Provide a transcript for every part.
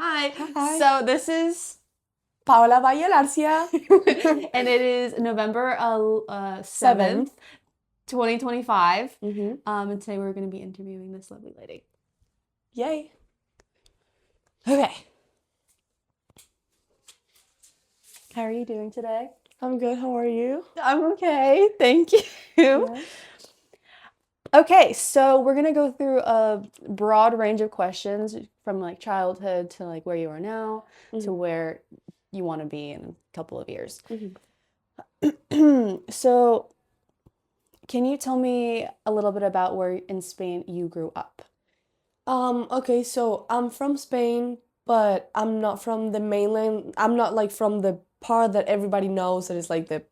Hi. Hi. So this is, Paola Valle Larcia. and it is November 7th, Seventh. 2025. Mm-hmm. And today we're going to be interviewing this lovely lady. Yay. Okay. How are you doing today? I'm good. How are you? I'm okay. Thank you. Yeah. Okay, so we're going to go through a broad range of questions from like childhood to like where you are now to Mm-hmm. where you want to be in a couple of years. Mm-hmm. So, can you tell me a little bit about where in Spain you grew up? Okay, so I'm from Spain, but I'm not from the mainland. I'm not like from the part that everybody knows that is like the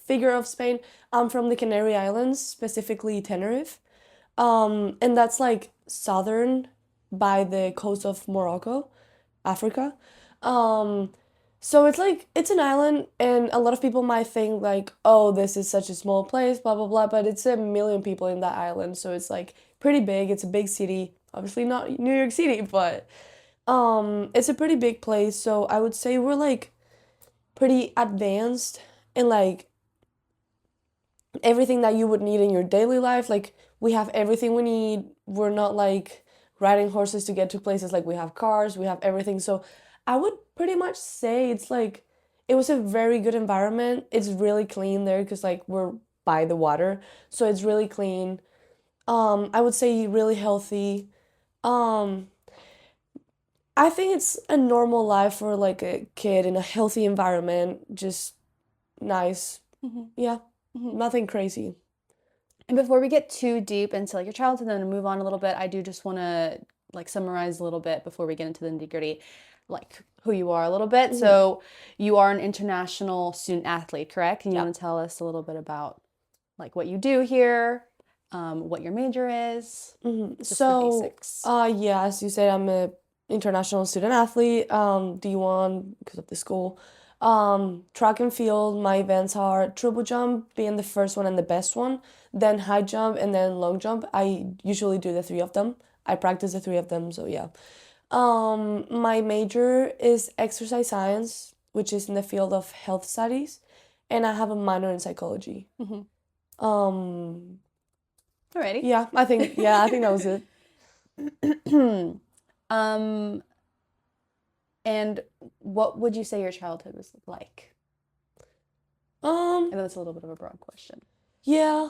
figure of Spain. I'm from the Canary Islands, specifically Tenerife. And that's like southern by the coast of Morocco, Africa. Um, so it's like it's an island, and a lot of people might think like, oh, this is such a small place, blah blah blah. But it's 1 million people in that island, so it's like pretty big. It's a big city. Obviously not New York City, but it's a pretty big place. So I would say we're like pretty advanced in like everything that you would need in your daily life. Like we have everything we need. We're not like riding horses to get to places. Like we have cars, we have everything. So I would pretty much say it's like it was a very good environment. It's really clean there because like we're by the water. So it's really clean. I would say really healthy. Um I think it's a normal life for like a kid in a healthy environment. Just nice. Hmm. Yeah, Hmm. nothing crazy. And before we get too deep into like your childhood and then move on a little bit, I do just want to like summarize a little bit before we get into the nitty-gritty, like who you are a little bit. Hmm. So you are an international student athlete, correct? And you Yeah. want to tell us a little bit about like what you do here, what your major is, just the So, basics. yeah, as you said, I'm a international student athlete, D1 because of the school. Track and field, my events are triple jump being the first one and the best one, then high jump and then long jump. I usually do the three of them. I practice the three of them, so yeah. My major is exercise science, which is in the field of health studies, and I have a minor in psychology. Hmm. Um, Alrighty. yeah, I think that was it. um, and what would you say your childhood was like? Um, I know that's a little bit of a broad question. yeah.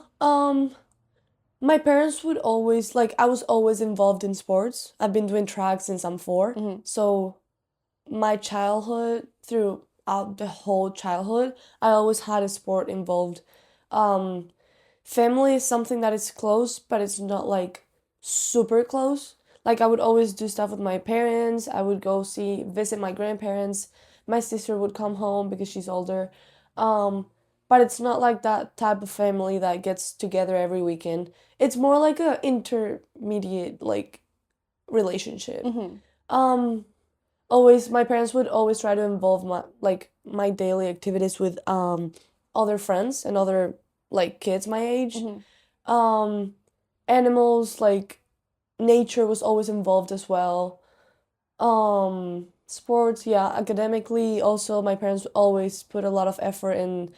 My parents would always like I was always involved in sports. I've been doing track since I'm 4. Hmm. So my childhood throughout the whole childhood, I always had a sport involved. Um, Family is something that is close, but it's not like super close. Like I would always do stuff with my parents. I would go visit my grandparents. My sister would come home because she's older. Um, but it's not like that type of family that gets together every weekend. It's more like a intermediate like relationship. Hmm. Um, Always my parents would always try to involve my daily activities with other friends and other like kids my age. Hmm. um Animals, like nature was always involved as well. Sports, yeah, academically also my parents always put a lot of effort in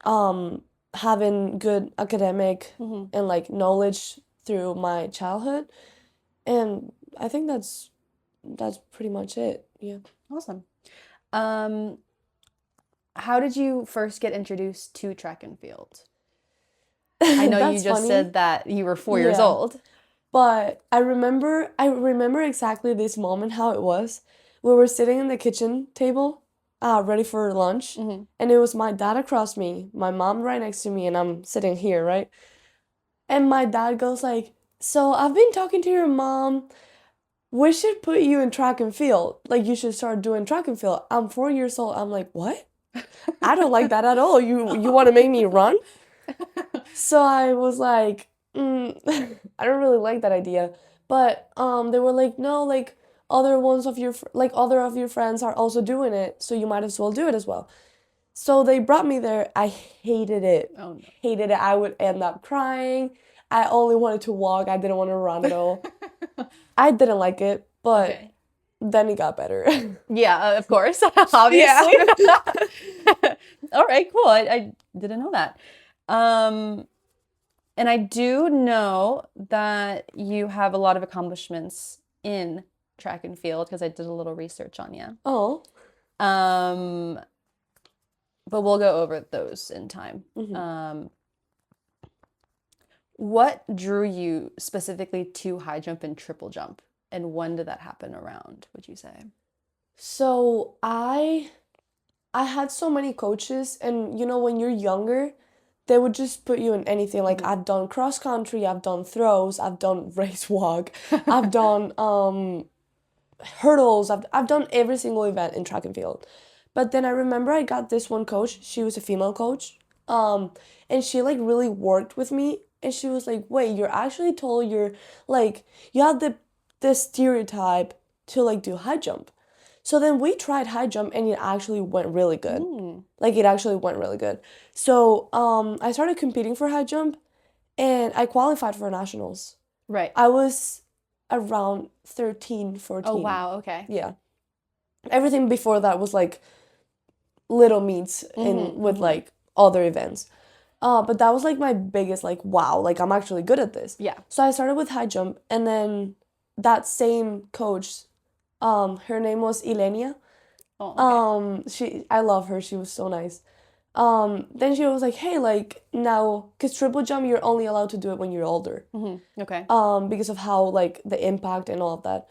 um having good academic Hmm. and like knowledge through my childhood. And I think that's pretty much it. Yeah. Awesome. Um, how did you first get introduced to track and field? I know you That's just funny. said that you were 4 years Yeah. old. But I remember exactly this moment how it was. We were sitting in the kitchen table, ready for lunch, Hmm. and it was my dad across me, my mom right next to me, and I'm sitting here, right? And my dad goes like, "So I've been talking to your mom. We should put you in track and field. Like you should start doing track and field." I'm 4 years old. I'm like, "What? I don't like that at all. You want to make me run?" So I was like, I don't really like that idea. But they were like, no, like other of your friends are also doing it, so you might as well do it as well. So they brought me there. I hated it. Oh Hated it. I would end up crying. I only wanted to walk. I didn't want to run at all. no. I didn't like it, but Okay. then it got better. Yeah, of course, obviously. All right, cool. I didn't know that. And I do know that you have a lot of accomplishments in track and field because I did a little research on you. Oh. Um, but we'll go over those in time. Mhm. What drew you specifically to high jump and triple jump, and when did that happen around, would you say? So I had so many coaches, and you know, when you're younger, they would just put you in anything. Like Mhm. I've done cross country, I've done throws, I've done race walk, I've done hurdles, I've done every single event in track and field. But then I remember I got this one coach, she was a female coach, and she like really worked with me, and she was like, wait, you're actually told you're like you have the stereotype to like do high jump. So then we tried high jump and it actually went really good. Mm, Like it actually went really good. So I started competing for high jump and I qualified for nationals. right. I was around 13, Oh, 14. wow. Okay. Yeah. Everything before that was like little meets Mhm, with mhm. like other events. But that was like my biggest like wow, like I'm actually good at this. Yeah. So I started with high jump and then that same coach, her name was Ilenia. Oh, okay. I love her. She was so nice. Then she was like, "Hey, like now, cause triple jump, you're only allowed to do it when you're older, Okay. because of how like the impact and all of that."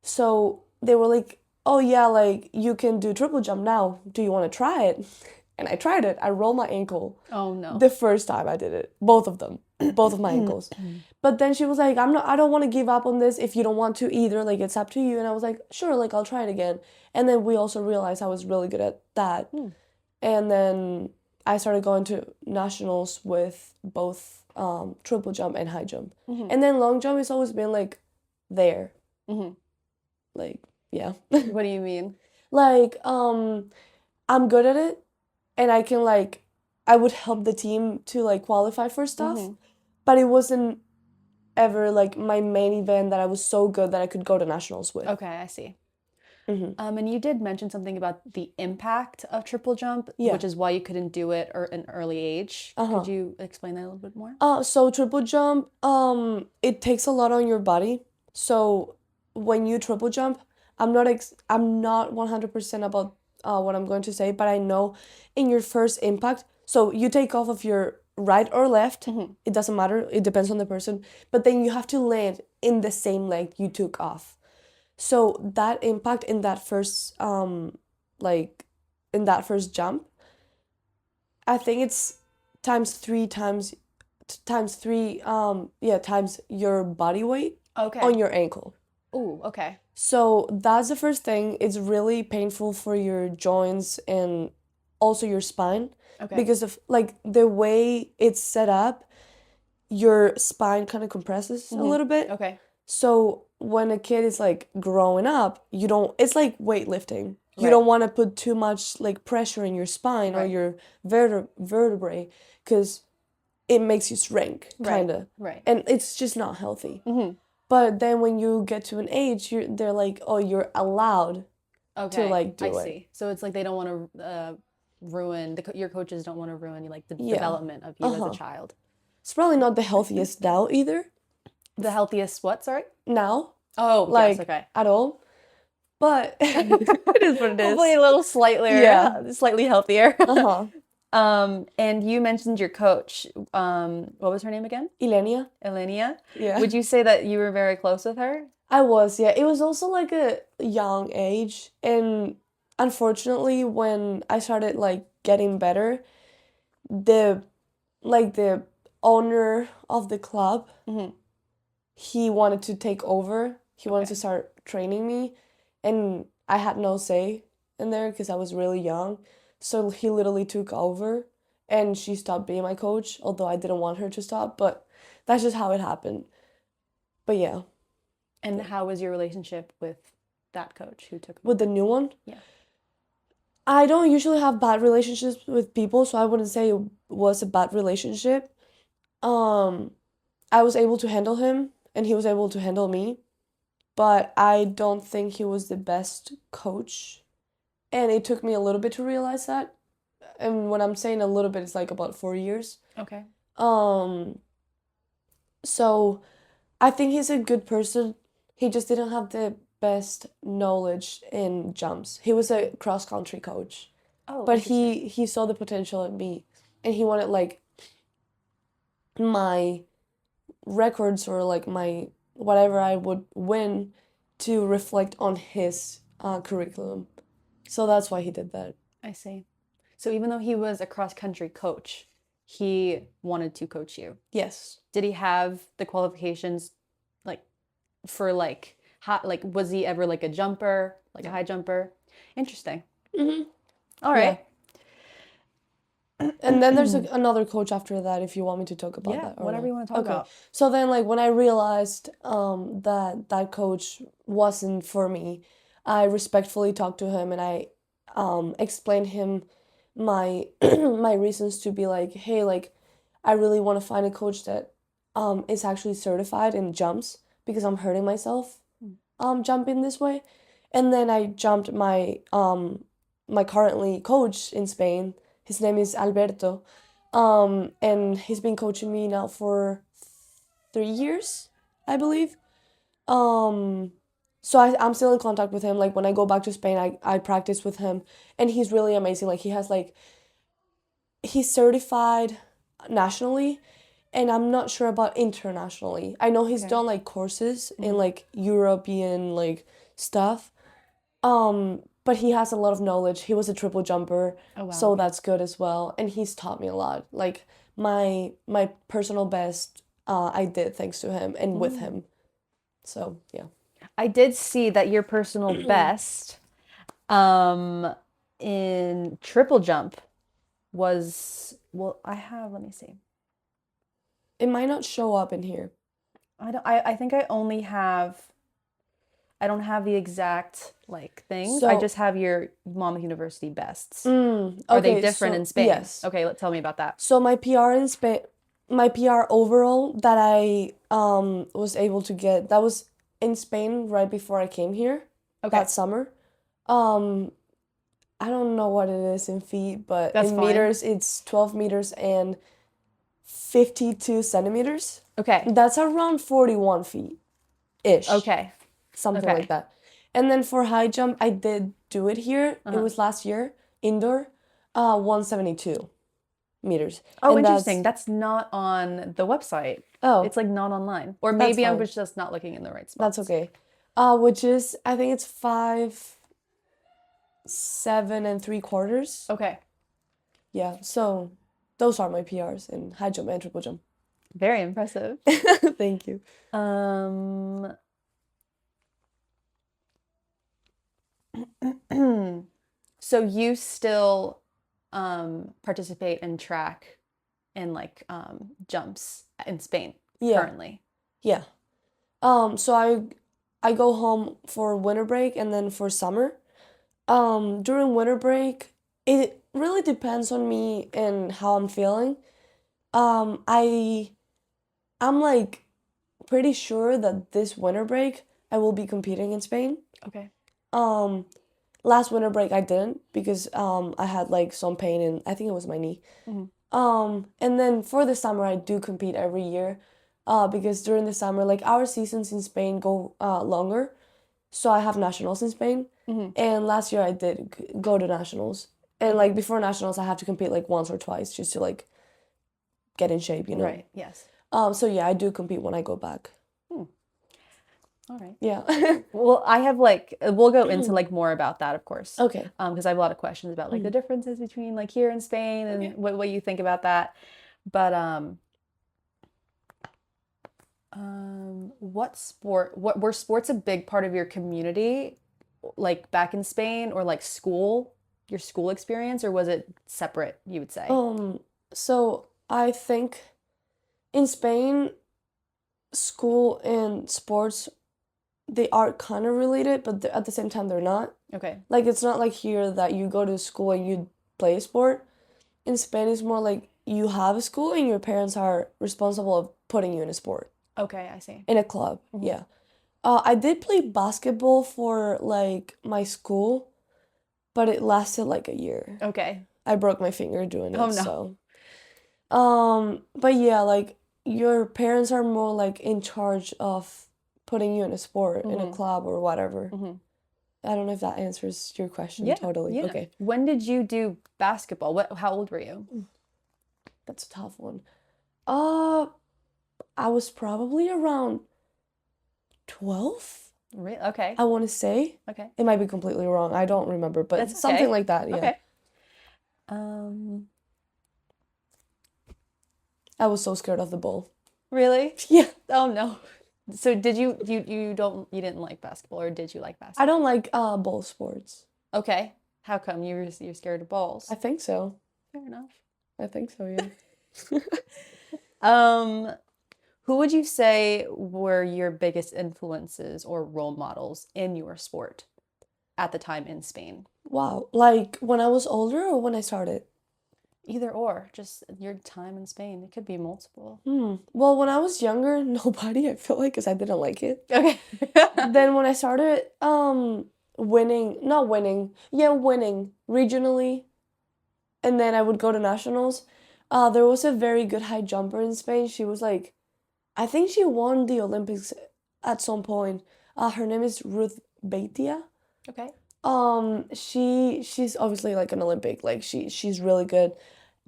So they were like, "Oh yeah, like you can do triple jump now. Do you want to try it?" And I tried it. I rolled my ankle Oh, no. the first time I did it, both of them, both of my ankles. But then she was like, I don't want to give up on this if you don't want to either. Like, it's up to you. And I was like, sure, like, I'll try it again. And then we also realized I was really good at that. Hmm. And then I started going to nationals with both triple jump and high jump. Mhm, And then long jump has always been like there. mhm. Like, yeah. What do you mean? Like, I'm good at it and I can like, I would help the team to like qualify for stuff, Mhm. but it wasn't ever like my main event that I was so good that I could go to nationals with. Okay, I see. Hmm. And you did mention something about the impact of triple jump, Yeah. which is why you couldn't do it at an early age. Uh-huh. Could you explain that a little bit more? So triple jump, it takes a lot on your body. So when you triple jump, I'm not 100% about what I'm going to say, but I know in your first impact, so you take off of your right or left, Mhm. it doesn't matter, it depends on the person, but then you have to land in the same leg you took off. So that impact in that first like in that first jump, I think it's times three times three yeah times your body weight Okay. on your ankle. Ooh, okay. So that's the first thing. It's really painful for your joints and also your spine Okay. because of like the way it's set up, your spine kind of compresses a Mhm. little bit. Okay. So when a kid is like growing up, you don't, it's like weightlifting. You Right. don't want to put too much like pressure in your spine or Right. your vertebrae because it makes you shrink, Right. kind of. Right. And it's just not healthy. Mhm. But then when you get to an age, they're like, oh, you're allowed to Okay. like I do it. see. So it's like they don't want to ruin your coaches don't want to ruin like the Yeah. development of you as a Uh-huh. child. It's probably not the healthiest now either. The healthiest what? Sorry? Now, Oh, yes, like okay. at all. But it is what it Hopefully is. a little slightly healthier. Uh-huh. And you mentioned your coach. What was her name again? Ilenia. Elenia. Yeah. Would you say that you were very close with her? I was, yeah. It was also like a young age. And unfortunately, when I started like getting better, the the owner of the club, Mhm. he wanted to take over. He wanted Okay. to start training me, and I had no say in there because I was really young. So he literally took over, and she stopped being my coach, although I didn't want her to stop, but that's just how it happened. But yeah, And how was your relationship with that coach who took with the new one, Yeah. I don't usually have bad relationships with people, so I wouldn't say it was a bad relationship. I was able to handle him, and he was able to handle me. but I don't think he was the best coach. And it took me a little bit to realize that. And when I'm saying a little bit, it's like about 4 years. Okay. Um, so I think he's a good person. He just didn't have the best knowledge in jumps. He was a cross country coach, Oh, but interesting. he saw the potential in me, and he wanted like my records or like my whatever I would win to reflect on his curriculum. So that's why he did that. I see. So even though he was a cross-country coach, he wanted to coach you. Yes. Did he have the qualifications like for like like was he ever like a jumper, like a high jumper? Interesting. Mm-hmm. All Yeah. right. And then there's another coach after that if you want me to talk about Yeah, that or whatever not. you want to talk Okay. about. So then like when I realized that that coach wasn't for me, I respectfully talked to him and I explained him my my reasons to be like, hey, like I really want to find a coach that is actually certified in jumps because I'm hurting myself jumping this way. And then I jumped my currently coach in Spain. His name is Alberto. And he's been coaching me now for 3 years, I believe. Um, so I'm still in contact with him. Like when I go back to Spain, I practice with him, and he's really amazing. Like he's certified nationally, and I'm not sure about internationally. I know he's Okay. done like courses in like European like stuff. But he has a lot of knowledge. He was a triple jumper, Oh wow. so Okay. that's good as well. And he's taught me a lot. Like my personal best, I did thanks to him and with him. So yeah. I did see that your personal best in triple jump was, well, let me see. It might not show up in here. I think I don't have the exact like things. I So just have your Monmouth University bests. mm, Are they okay, different so in Spain? yes. Okay, tell me about that. So my PR in Spain, my PR overall that I was able to get, that was in Spain right before I came here Okay. that summer. Um, I don't know what it is in feet, but That's in fine. meters it's 12 meters and 52 centimeters. Okay. That's around 41 feet ish. Okay. Something Okay. like that. And then for high jump, I did do it here. It was last year, indoor, 172 meters. Oh, And interesting. That's not on the website. oh, It's like not online. Or that's maybe I fine. was just not looking in the right That's spots. okay. Which is I think it's 5'7 3/4". Okay. Yeah, so those are my PRs in high jump and triple jump. Very impressive. Thank you. So you still participate in track and like jumps in Spain Yeah. currently. Yeah. So I go home for winter break and then for summer. During winter break, it really depends on me and how I'm feeling. I'm like pretty sure that this winter break I will be competing in Spain. Okay. Last winter break I didn't because I had like some pain in I think it was my knee. And then for the summer I do compete every year. Because during the summer, like our seasons in Spain go longer, so I have nationals in Spain. And last year I did go to nationals, and like before nationals, I have to compete like once or twice just to like get in shape, you know. Right. Yes. So yeah, I do compete when I go back. All right. Yeah. Well, I have like we'll go into like more about that, of course. Okay. Because I have a lot of questions about like the differences between like here in Spain and what you think about that. But what were sports a big part of your community like back in Spain or like your school experience, or was it separate, you would say? So I think in Spain, school and sports, they are kind of related, but at the same time they're not. Okay. Like it's not like here that you go to school and you play a sport. In Spain, it's more like you have a school and your parents are responsible of putting you in a sport, Okay, I see. in a club. Yeah. I did play basketball for like my school, but it lasted like a year. Okay. I broke my finger doing Oh it, no. so. But yeah, like your parents are more like in charge of putting you in a sport, in a Mm-hmm. club or whatever. Mm-hmm. I don't know if that answers your question Yeah. totally. Yeah. Okay. When did you do basketball? How old were you? That's a tough one. Uh, I was probably around 12, Really? Okay. I want to say. Okay. It might be completely wrong. I don't remember, but That's something okay. like that, yeah. Okay. Um, I was so scared of the ball. really? Yeah. Oh no. So did you didn't like basketball, or did you like I basketball? don't like ball sports. Okay. How come you're scared of balls? I think so. Fair enough. I think so, yeah. Um, who would you say were your biggest influences or role models in your sport at the time in Spain? Wow. Like when I was older or when I started? Either or, just your time in Spain. It could be multiple. Well, when I was younger, nobody, I feel like, because I didn't like it. Okay. Then when I started winning, not winning, yeah, winning regionally, and then I would go to nationals, there was a very good high jumper in Spain. She was like, I think she won the Olympics at some point. Her name is Ruth Beitia. Okay. She's obviously like an Olympic, like she's really good.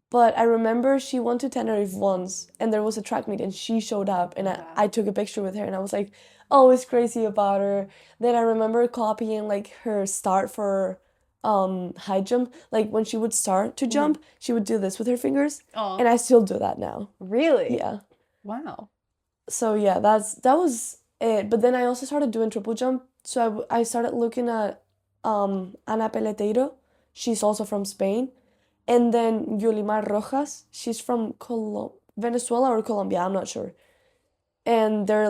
But I remember she went to Tenerife once and there was a track meet and she showed up and Wow. I took a picture with her and I was like, oh, it's crazy about her. Then I remember copying like her start for high jump. Like when she would start to jump, she would do this with her fingers. Oh, And I still do that now. really? Yeah. Wow. So yeah, that was it. But then I also started doing triple jump. So I started looking at Ana Peleteiro. She's also from Spain. And then Yulimar Rojas. She's from Venezuela or Colombia. I'm not sure. And they're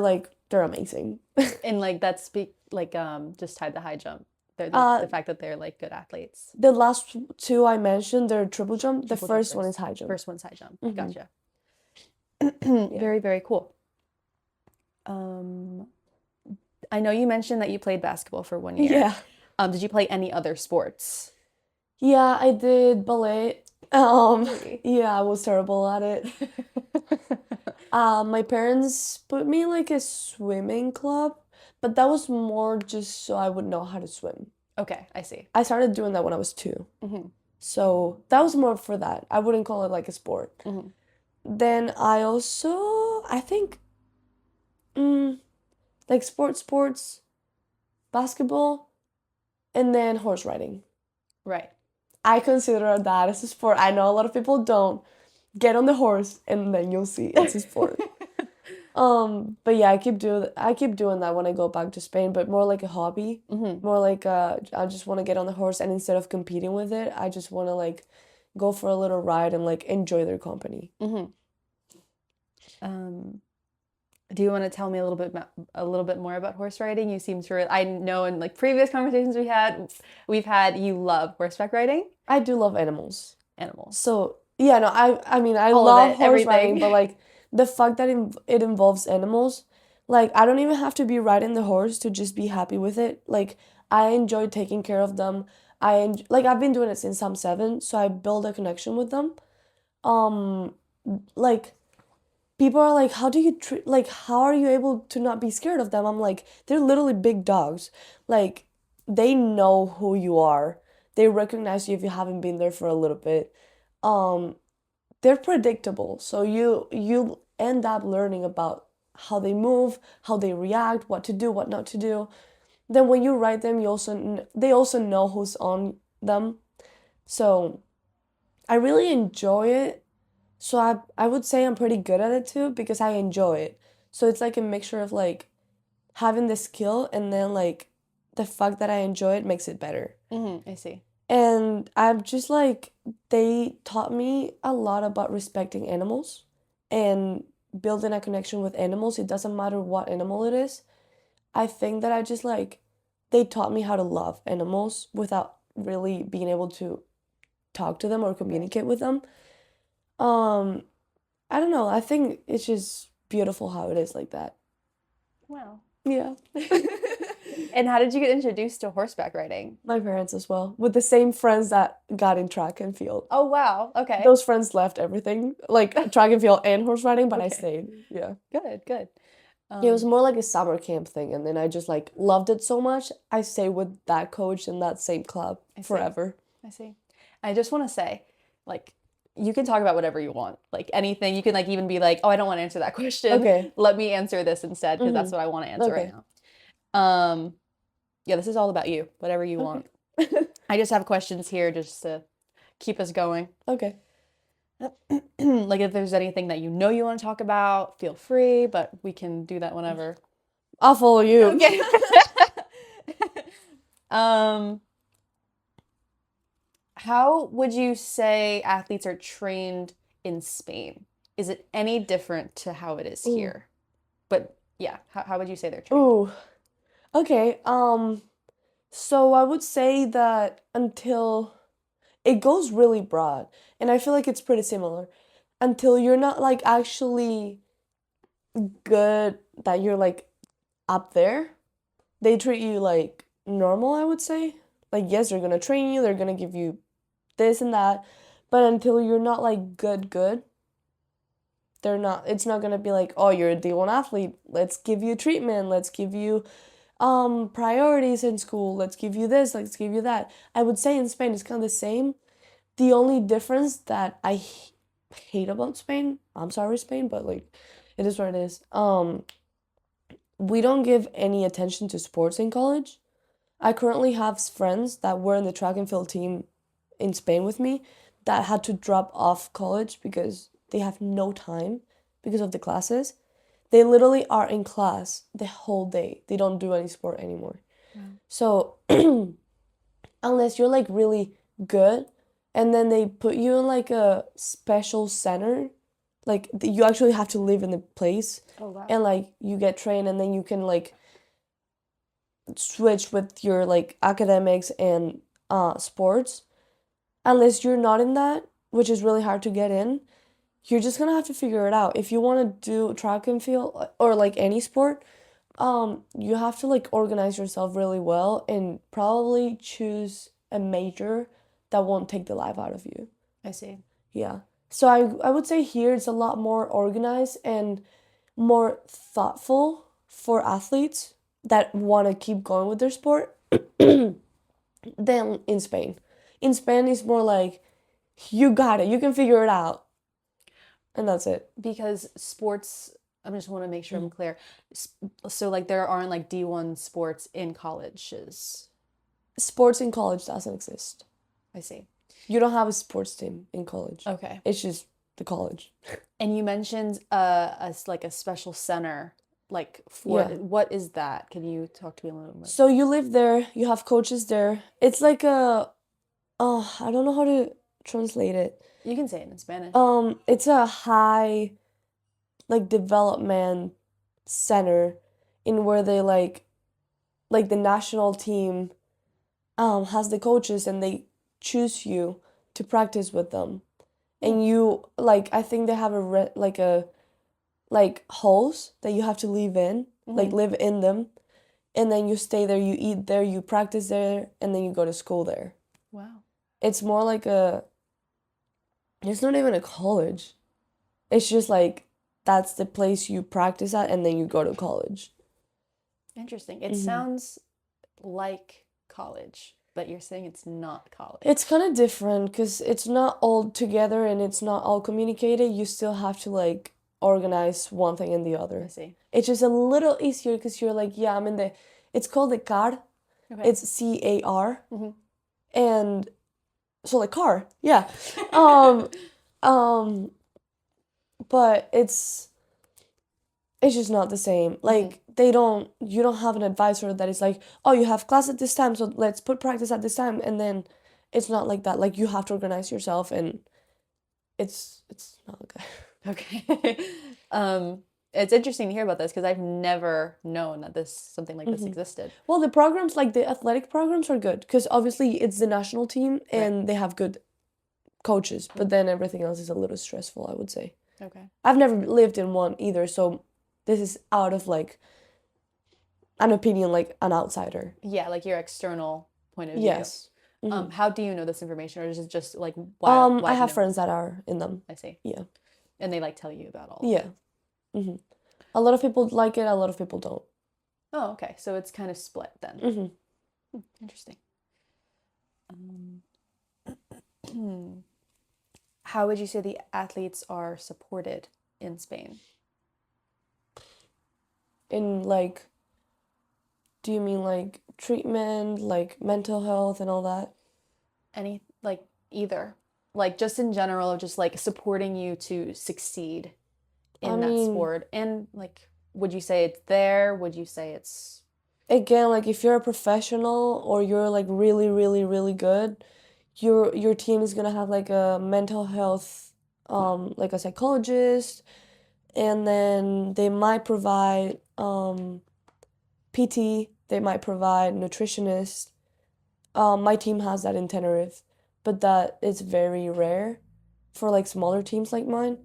amazing. And like that's just tied the high jump. The Uh, fact that they're like good athletes. the last two I mentioned, they're triple jump. The Triple first one jumpers. is high jump. First one's high jump. Mhm. Gotcha. Yeah. Very, very cool. I know you mentioned that you played basketball for 1 year. Yeah. Did you play any other sports? Yeah, I did ballet. Really? Yeah, I was terrible at it. My parents put me in like a swimming club, but that was more just so I would know how to swim. Okay, I see. I started doing that when I was 2. Mhm. So that was more for that. I wouldn't call it like a sport. Mhm. Then I think, like sports, basketball, and then horse riding. Right. I consider that as a sport. I know a lot of people don't. Get on the horse and then you'll see it's a sport. But yeah, I keep doing that when I go back to Spain, but more like a hobby. Mhm. More like I just want to get on the horse and instead of competing with it, I just want to like go for a little ride and like enjoy their company. Mhm. Do you want to tell me a little bit more about horse riding? You seem to I know in like previous conversations we've had you love horseback riding, I do love animals. animals. So, yeah, no, I mean, I All of love it, horse riding, everything. but like the fact that it involves animals, like I don't even have to be riding the horse to just be happy with it. Like I enjoy taking care of them. Like I've been doing it since I'm 7, so I build a connection with them. Um, like people are like, how do you like how are you able to not be scared of them? I'm like, they're literally big dogs. Like they know who you are. They recognize you if you haven't been there for a little bit. Um, they're predictable. So you end up learning about how they move, how they react, what to do, what not to do. Then when you ride them, they also know who's on them. So I really enjoy it. So I would say I'm pretty good at it too because I enjoy it. So it's like a mixture of like having the skill and then like the fact that I enjoy it makes it better. I see. And I'm just like, they taught me a lot about respecting animals and building a connection with animals. It doesn't matter what animal it is. I think that they taught me how to love animals without really being able to talk to them or communicate with them. Um, I don't know. I think it's just beautiful how it is like that. Wow. Yeah. And how did you get introduced to horseback riding? My parents as well, with the same friends that got in track and field. Oh, wow. Okay. Those friends left everything, like track and field and horse riding, but I Okay. stayed. Yeah. Good, good. It was more like a summer camp thing, and then I just like loved it so much. I stayed with that coach in that same club I see. forever. I see. I just want to say, like, you can talk about whatever you want, like anything. You can like even be like, oh, I don't want to answer that question. Okay. Let me answer this instead because that's Mhm. what I want to answer right Okay. now. Yeah, this is all about you. Whatever you want. Okay. I just have questions here just to keep us going. Okay. Like if there's anything that you know you want to talk about, feel free, but we can do that whenever. I'll follow you. Okay. Um, how would you say athletes are trained in Spain? Is it any different to how it is Ooh. here? But yeah, how would you say they're trained? Ooh. Okay. So I would say that until it goes really broad, and I feel like it's pretty similar. Until you're not like actually good, that you're like up there, they treat you like normal, I would say. Like, yes, they're gonna train you, they're gonna give you this and that, but until you're not like good, it's not gonna be like, oh, you're a D1 athlete, let's give you treatment, let's give you priorities in school, let's give you this, let's give you that. I would say in Spain it's kind of the same. The only difference that I hate about Spain, I'm sorry, Spain, but like it is what it is. We don't give any attention to sports in college. I currently have friends that were in the track and field team in Spain with me that had to drop off college because they have no time because of the classes. They literally are in class the whole day. They don't do any sport anymore. Wow. So unless you're like really good, and then they put you in like a special center, like you actually have to live in the place, Oh, wow. and like you get trained, and then you can like switch with your like academics and sports. Unless you're not in that, which is really hard to get in, you're just gonna have to figure it out. If you want to do track and field or like any sport, you have to like organize yourself really well and probably choose a major that won't take the life out of you. I see. Yeah. So I would say here it's a lot more organized and more thoughtful for athletes that want to keep going with their sport than in Spain. In Spain, it's more like, you got it, you can figure it out. And that's it. Because sports, I just want to make sure I'm clear. So like there aren't like D1 sports in colleges. Sports in college doesn't exist. I see. You don't have a sports team in college. Okay. It's just the college. And you mentioned like a special center, like for Yeah. what is that? Can you talk to me a little bit? So you live there, you have coaches there. It's like a, I don't know how to translate it. You can say it in Spanish. It's a high, like, development center in where they like the national team has the coaches, and they choose you to practice with them. And you like, I think they have like halls that you have to live in, like live in them, and then you stay there, you eat there, you practice there, and then you go to school there. Wow. It's more like it's not even a college. It's just like that's the place you practice at, and then you go to college. Interesting. It sounds like college, but you're saying it's not college. It's kind of different because it's not all together and it's not all communicated. You still have to like organize one thing and the I other. see. It's just a little easier because you're like, yeah, I'm in the, it's called the CAR. Okay. It's CAR. Mhm. And so like car, yeah. But it's just not the same. Like you don't have an advisor that is like, oh, you have class at this time, so let's put practice at this time, and then it's not like that. Like you have to organize yourself, and it's not good. Okay. It's interesting to hear about this because I've never known that something like this existed. Well, the programs, like the athletic programs, are good because obviously it's the national team and they have good coaches, but then everything else is a little stressful, I would say. Okay. I've never lived in one either, so this is out of like an opinion, like an outsider. Yeah, like your external point of view. Yes. Hmm. How do you know this information, or is it just like I wide have known? friends that are in them. I see. Yeah. And they like tell you about all of Yeah. it. Hmm. A lot of people like it, a lot of people don't. Oh, okay. So it's kind of split then. Hmm. Interesting. How would you say the athletes are supported in Spain? In like, do you mean like treatment, like mental health and all that? Any, like, either. Like, just in general, just like supporting you to succeed I in that mean, sport. And like, would you say it's there? Would you say it's again, like if you're a professional or you're like really, really, really good, your team is gonna have like a mental health, like a psychologist, and then they might provide PT, they might provide nutritionist. My team has that in Tenerife, but that is very rare for like smaller teams like mine.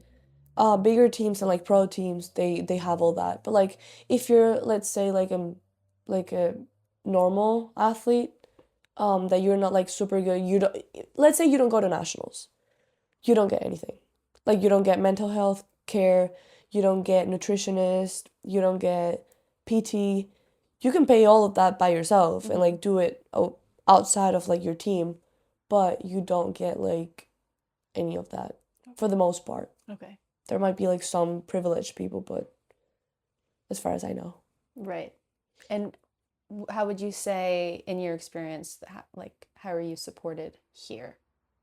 Bigger teams and like pro teams, they have all that. But like if you're, let's say, like a normal athlete, that you're not like super good, you don't, let's say you don't go to nationals, you don't get anything. Like you don't get mental health care, you don't get nutritionist, you don't get PT. You can pay all of that by yourself and like do it outside of like your team, but you don't get like any of that for the most part. okay? There might be like some privileged people, but as far as I know. Right. And how would you say, in your experience, like, how are you supported here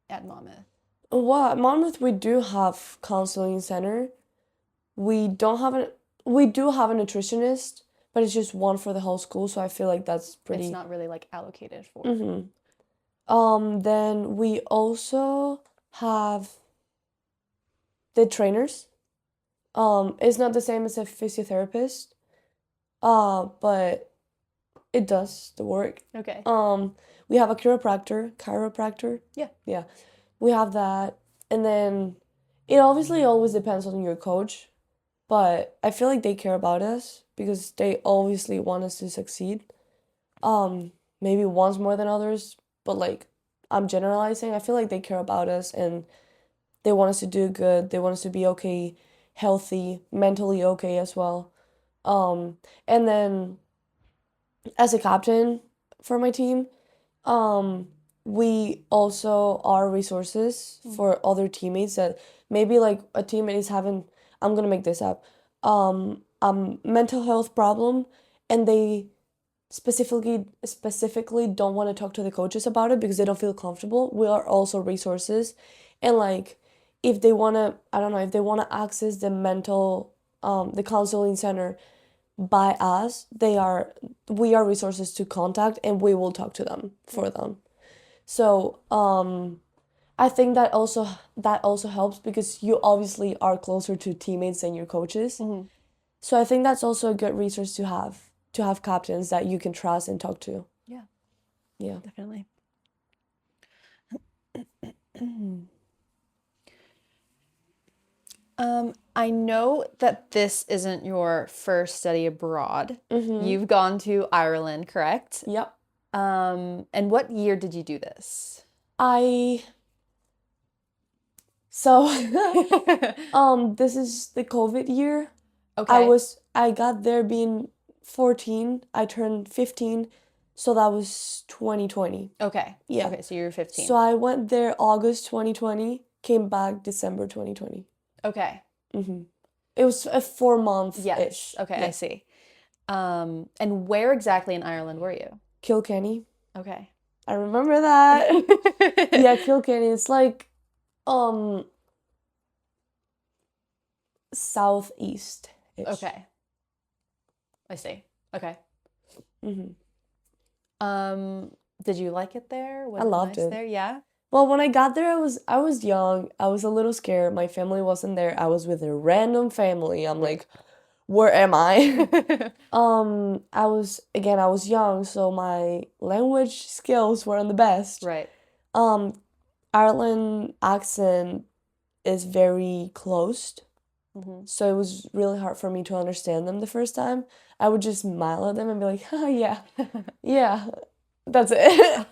at Monmouth? Well, at Monmouth we do have counseling center. We don't have a we do have a nutritionist, but it's just one for the whole school, so I feel like that's It's pretty. not really like allocated for. Mm-hmm. Then we also have the trainers. It's not the same as a physiotherapist, but it does the work. Okay. We have a chiropractor. Yeah. Yeah. We have that. And then it obviously always depends on your coach, but I feel like they care about us because they obviously want us to succeed. Maybe ones more than others, but like I'm generalizing. I feel like they care about us and they want us to do good. They want us to be okay, healthy, mentally okay as well. And then as a captain for my team, um, we also are resources for other teammates that maybe like a teammate is having, I'm gonna make this up, mental health problem, and they specifically don't want to talk to the coaches about it because they don't feel comfortable. We are also resources, and like if they wanna, I don't know, if they wanna access the counseling center by us, we are resources to contact and we will talk to them for them. So I think that also helps because you obviously are closer to teammates than your coaches. So I think that's also a good resource to have captains that you can trust and talk to. Yeah, Yeah. definitely. I know that this isn't your first study abroad. You've gone to Ireland, correct? Yep. And what year did you do this? So this is the COVID year. Okay. I got there being 14. I turned 15, so that was 2020. Okay. Yeah. Okay, so you were 15. So I went there August 2020, came back December 2020. Okay. It was a 4 month Yes. ish. Okay, I Yeah. see. And where exactly in Ireland were you? Kilkenny. Okay. I remember that. Yeah, Kilkenny. It's like southeast ish. Okay. I see. Okay. Did you like it there? Was I it loved nice it. there? Yeah. Well, when I got there, I was young. I was a little scared. My family wasn't there. I was with a random family. I'm like, where am I? I was young, so my language skills weren't the best. Right. Ireland accent is very closed. Hmm. So it was really hard for me to understand them the first time. I would just smile at them and be like, oh, yeah, yeah, that's it.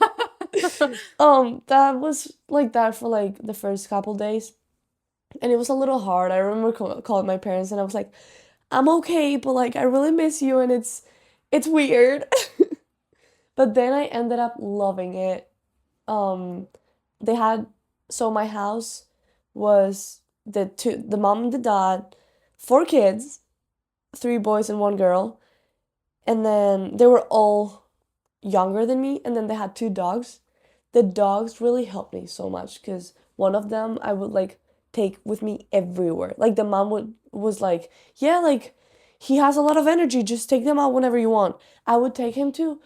That was like that for like the first couple days. And it was a little hard. I remember calling my parents and I was like, I'm okay, but like I really miss you and it's weird. But then I ended up loving it. Um, they had so my house was the mom and the dad, four kids, three boys and one girl, and then they were all younger than me, and then they had two dogs. The dogs really helped me so much because one of them I would like take with me everywhere. Like the mom was like, yeah, like he has a lot of energy, just take them out whenever you want. I would take him to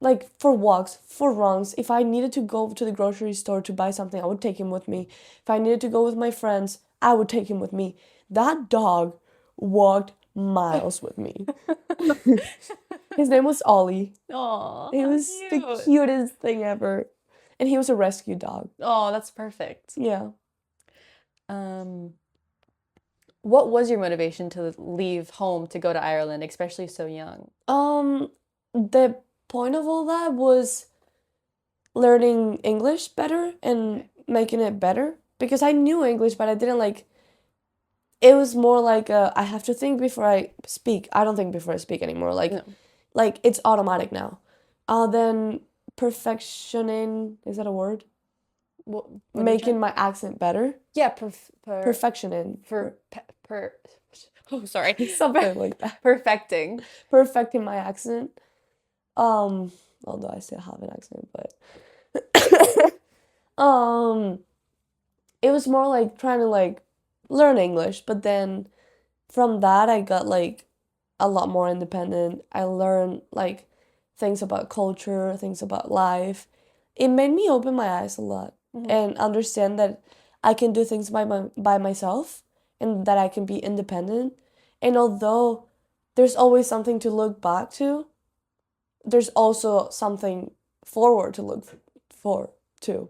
like for walks, for runs. If I needed to go to the grocery store to buy something, I would take him with me. If I needed to go with my friends, I would take him with me. That dog walked miles with me. His name was Ollie. Oh, He how was the cute. cutest thing ever. And he was a rescue dog. Oh, that's perfect. Yeah. Um, what was your motivation to leave home to go to Ireland, especially so young? The point of all that was learning English better and Okay. making it better because I knew English, but I didn't like it was more like I have to think before I speak. I don't think before I speak anymore. No. Like it's automatic now. Then perfectioning, is that a word? What are you Making trying? my accent better. Yeah, Perfectioning. oh, sorry. Something like that. Perfecting. Perfecting my accent. Although I still have an accent, but it was more like trying to like learn English, but then from that I got like a lot more independent. I learned like things about culture, things about life. It made me open my eyes a lot Mhm. and understand that I can do things by myself and that I can be independent. And although there's always something to look back to, there's also something forward to look for too.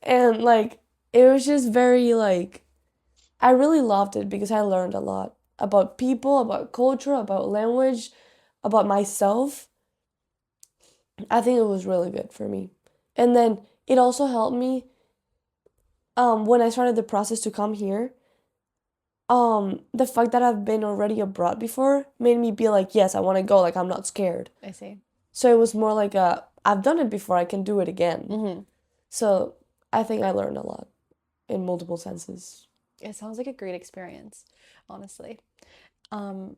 And like it was just very like I really loved it because I learned a lot about people, about culture, about language, about myself. I think it was really good for me. And then it also helped me when I started the process to come here. The fact that I've been already abroad before made me be like, yes, I want to go, like I'm not scared. I see. So it was more like I've done it before, I can do it again. Mm-hmm. So I think I learned a lot in multiple senses. It sounds like a great experience, honestly. Um,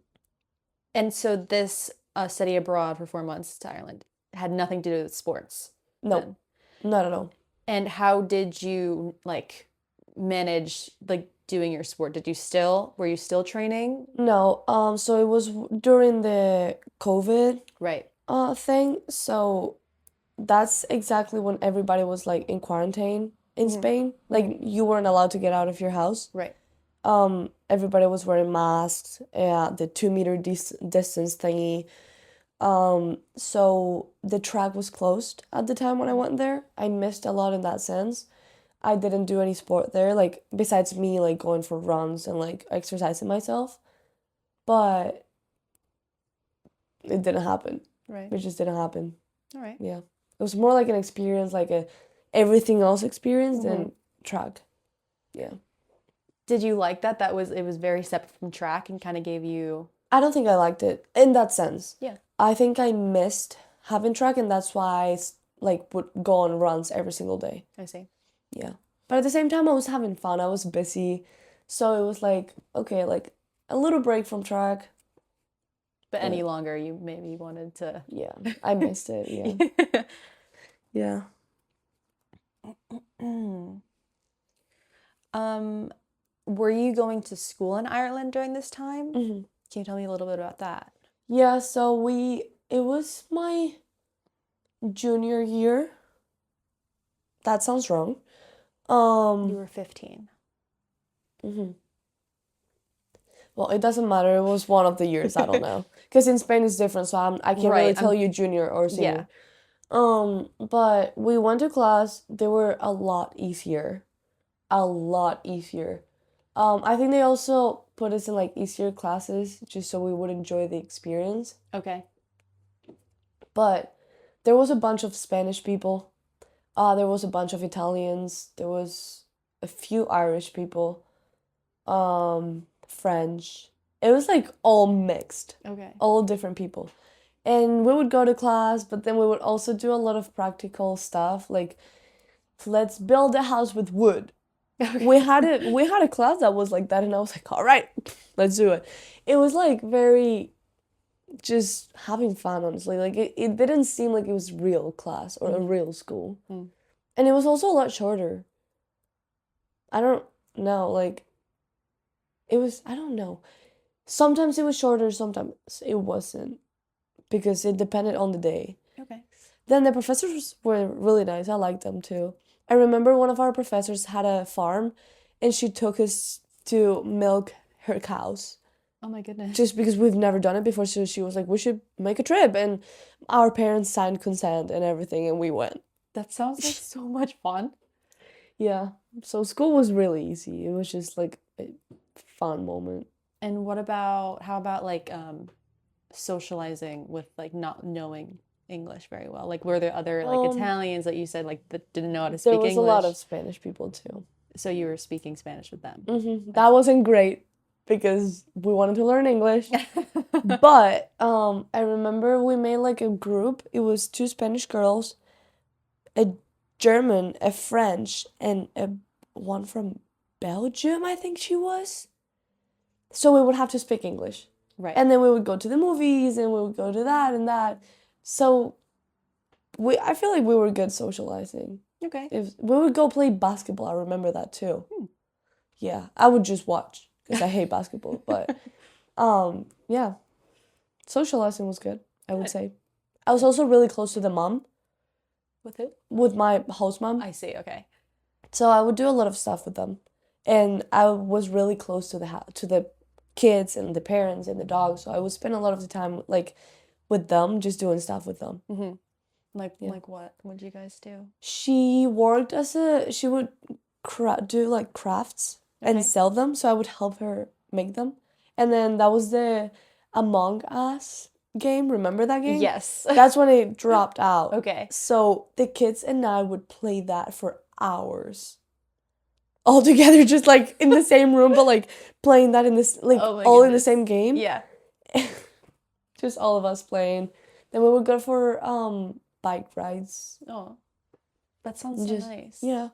and so this study abroad for 4 months to Ireland had nothing to do with sports No, then. not at all. And how did you like manage like doing your sport? Were you still training? No, so it was during the COVID Right. thing. So that's exactly when everybody was like in quarantine in Mhm. Spain. Like you weren't allowed to get out of your house. Right. Everybody was wearing masks, the 2 meter distance thingy. So the track was closed at the time when I went there. I missed a lot in that sense. I didn't do any sport there, like besides me like going for runs and like exercising myself. But it didn't happen. Right. It just didn't happen. All right. Yeah. It was more like an experience, like a everything else experience than track. Yeah. Did you like that? It was very separate from track and kind of gave you. I don't think I liked it in that sense. Yeah. I think I missed having track and that's why like would go on runs every single day. I see. Yeah. But at the same time I was having fun. I was busy. So it was like, okay, like a little break from track. But any longer, you maybe wanted to. Yeah. I missed it. Yeah. Yeah. Were you going to school in Ireland during this time? hmm Can you tell me a little bit about that? Yeah, so it was my junior year. That sounds wrong. You were 15. Mhm. Well, it doesn't matter. It was one of the years. I don't know. Because in Spain it's different, so I can't really Right. tell you junior or senior. But we went to class. They were a lot easier. A lot easier. I think they also put us in like easier classes just so we would enjoy the experience. Okay. But there was a bunch of Spanish people. There was a bunch of Italians. There was a few Irish people. French. It was like all mixed, Okay. all different people. And we would go to class, but then we would also do a lot of practical stuff, like let's build a house with wood. We had a class that was like that, and I was like, all right, let's do it. It was like very just having fun, honestly. Like it didn't seem like it was real class or a real school. Mm. And it was also a lot shorter. I don't know, like I don't know. Sometimes it was shorter, sometimes it wasn't, because it depended on the day. Okay. Then the professors were really nice. I liked them too. I remember one of our professors had a farm, and she took us to milk her cows. Oh my goodness. Just because we've never done it before, so she was like, we should make a trip, and our parents signed consent and everything, and we went. That sounds like so much fun. Yeah. So school was really easy. It was just like a fun moment. And how about like socializing with like not knowing English very well? Like were there other like Italians that you said like that didn't know how to speak There was English? a lot of Spanish people too. So you were speaking Spanish with them. That wasn't great because we wanted to learn English. But I remember we made like a group. It was 2 Spanish girls, a German, a French, and one from Belgium, I think she was. So we would have to speak English. Right. And then we would go to the movies, and we would go to that and that. So I feel like we were good socializing. Okay. We would go play basketball. I remember that too. Yeah, I would just watch because I hate basketball. But yeah, socializing was good, I would say. I was also really close to the mom. With who? With my host mom. I see. Okay. So I would do a lot of stuff with them, and I was really close to the kids and the parents and the dogs. So I would spend a lot of the time like with them, just doing stuff with them. Mm-hmm. Like what? What did you guys do? She worked she would do like crafts and sell them. So I would help her make them. And then that was the Among Us game. Remember that game? Yes. That's when it dropped out. Okay. So the kids and I would play that for hours. All together, just like in the same room, but like playing that in this, like all in the same game. Yeah. Just all of us playing. Then we would go for bike rides. Oh, that sounds so nice. Yeah.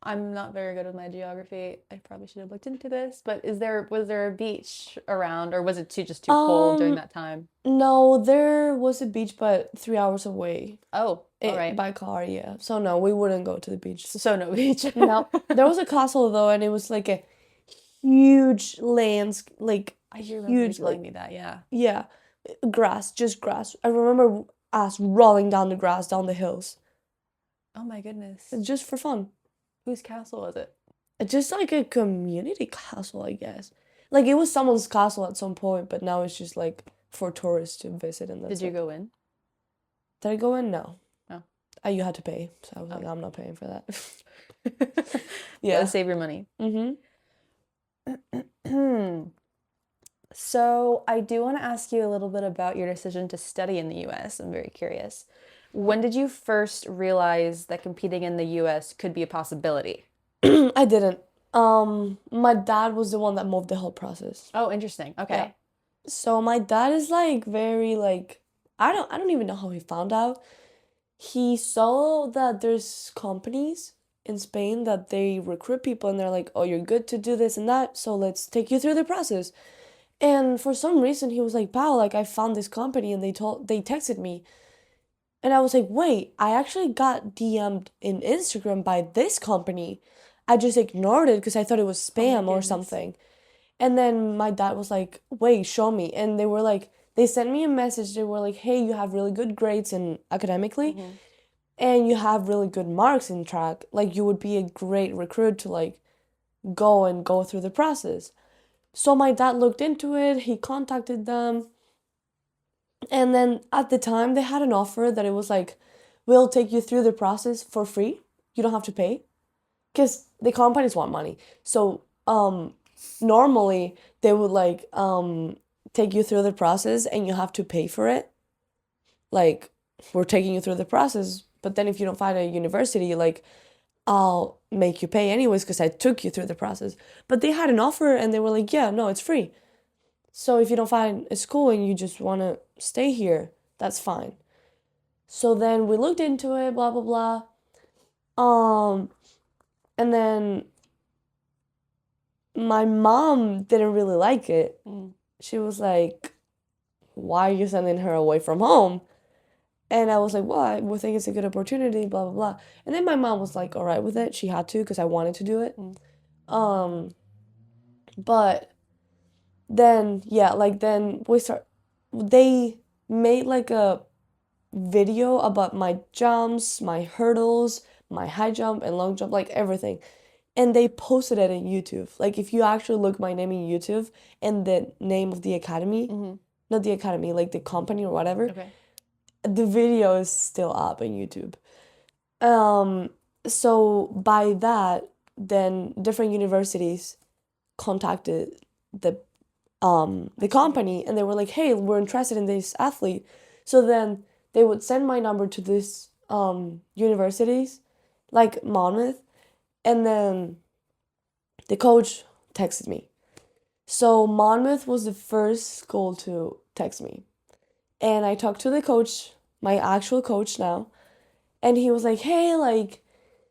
I'm not very good with my geography. I probably should have looked into this, but was there a beach around, or was it just too cold during that time? No, there was a beach, but 3 hours away. Oh, all right. By car, yeah. So no, we wouldn't go to the beach. So no beach. No. There was a castle though, and it was like a huge landscape, like I do remember you telling me that, yeah. Yeah. Grass, just grass. I remember us rolling down the grass, down the hills. Oh my goodness. Just for fun. Whose castle was it? Just like a community castle, I guess. Like it was someone's castle at some point, but now it's just like for tourists to visit, and that's Did you go in? Did I go in? No. Oh. You had to pay, so I was like, I'm not paying for that. Yeah. Save your money. Mm-hmm. So I do want to ask you a little bit about your decision to study in the US. I'm very curious. When did you first realize that competing in the US could be a possibility? I didn't. My dad was the one that moved the whole process. Oh, interesting. Okay. Yeah. So my dad is like very like I don't even know how he found out. He saw that there's companies in Spain that they recruit people, and they're like, "Oh, you're good to do this and that, so let's take you through the process." And for some reason he was like, "Pau, like I found this company," and they texted me. And I was like, "Wait, I actually got DM'd in Instagram by this company. I just ignored it because I thought it was spam or something." And then my dad was like, "Wait, show me." And they sent me a message. They were like, "Hey, you have really good grades in academically, and you have really good marks in track. Like you would be a great recruit to like go through the process." So my dad looked into it. He contacted them. And then at the time they had an offer that it was like, "We'll take you through the process for free. You don't have to pay." Because the companies want money. So normally they would like take you through the process and you have to pay for it. Like, we're taking you through the process, but then if you don't find a university, like, I'll make you pay anyways because I took you through the process. But they had an offer and they were like, yeah, no, it's free. So if you don't find a school and you just want to stay here, that's fine. So then we looked into it, blah, blah, blah. And then my mom didn't really like it. She was like, why are you sending her away from home? And I was like, well, I would think it's a good opportunity, blah, blah, blah. And then my mom was like, all right with it. She had to because I wanted to do it. But then, yeah, like then they made like a video about my jumps, my hurdles, my high jump and long jump, like everything. And they posted it on YouTube. Like if you actually look my name in YouTube and the name of the academy, not the academy, like the company or whatever, Okay. the video is still up on YouTube. So by that, then different universities contacted the company and they were like, hey, we're interested in this athlete. So then they would send my number to these universities, like Monmouth, and then the coach texted me. So Monmouth was the first school to text me. And I talked to the coach, my actual coach now, and he was like, hey, like,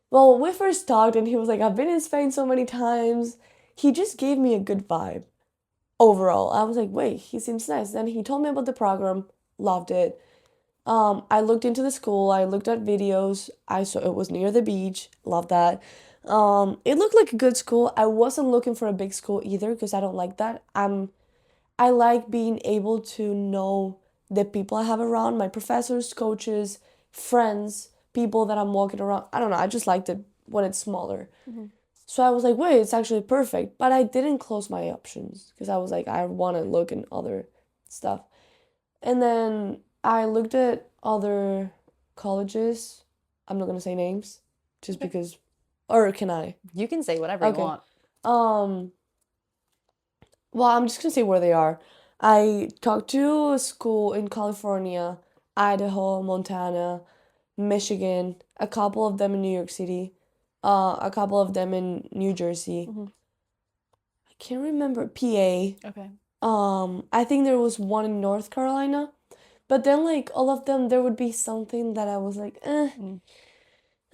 well, we first talked and he was like, I've been in Spain so many times. He just gave me a good vibe overall. I was like, wait, he seems nice. Then he told me about the program, loved it. I looked into the school, I looked at videos, I saw it was near the beach, loved that. It looked like a good school. I wasn't looking for a big school either because I don't like that. I like being able to know the people I have around, my professors, coaches, friends, people that I'm walking around. I don't know, I just liked it when it's smaller. So I was like, wait, it's actually perfect. But I didn't close my options because I was like, I want to look in other stuff. And then I looked at other colleges. I'm not going to say names just Okay. because, or can I? You can say whatever you Okay. want. Well, I'm just gonna say where they are. I talked to a school in California, Idaho, Montana, Michigan, a couple of them in New York City, a couple of them in New Jersey. I can't remember PA. Okay. I think there was one in North Carolina, but then like all of them, there would be something that I was like,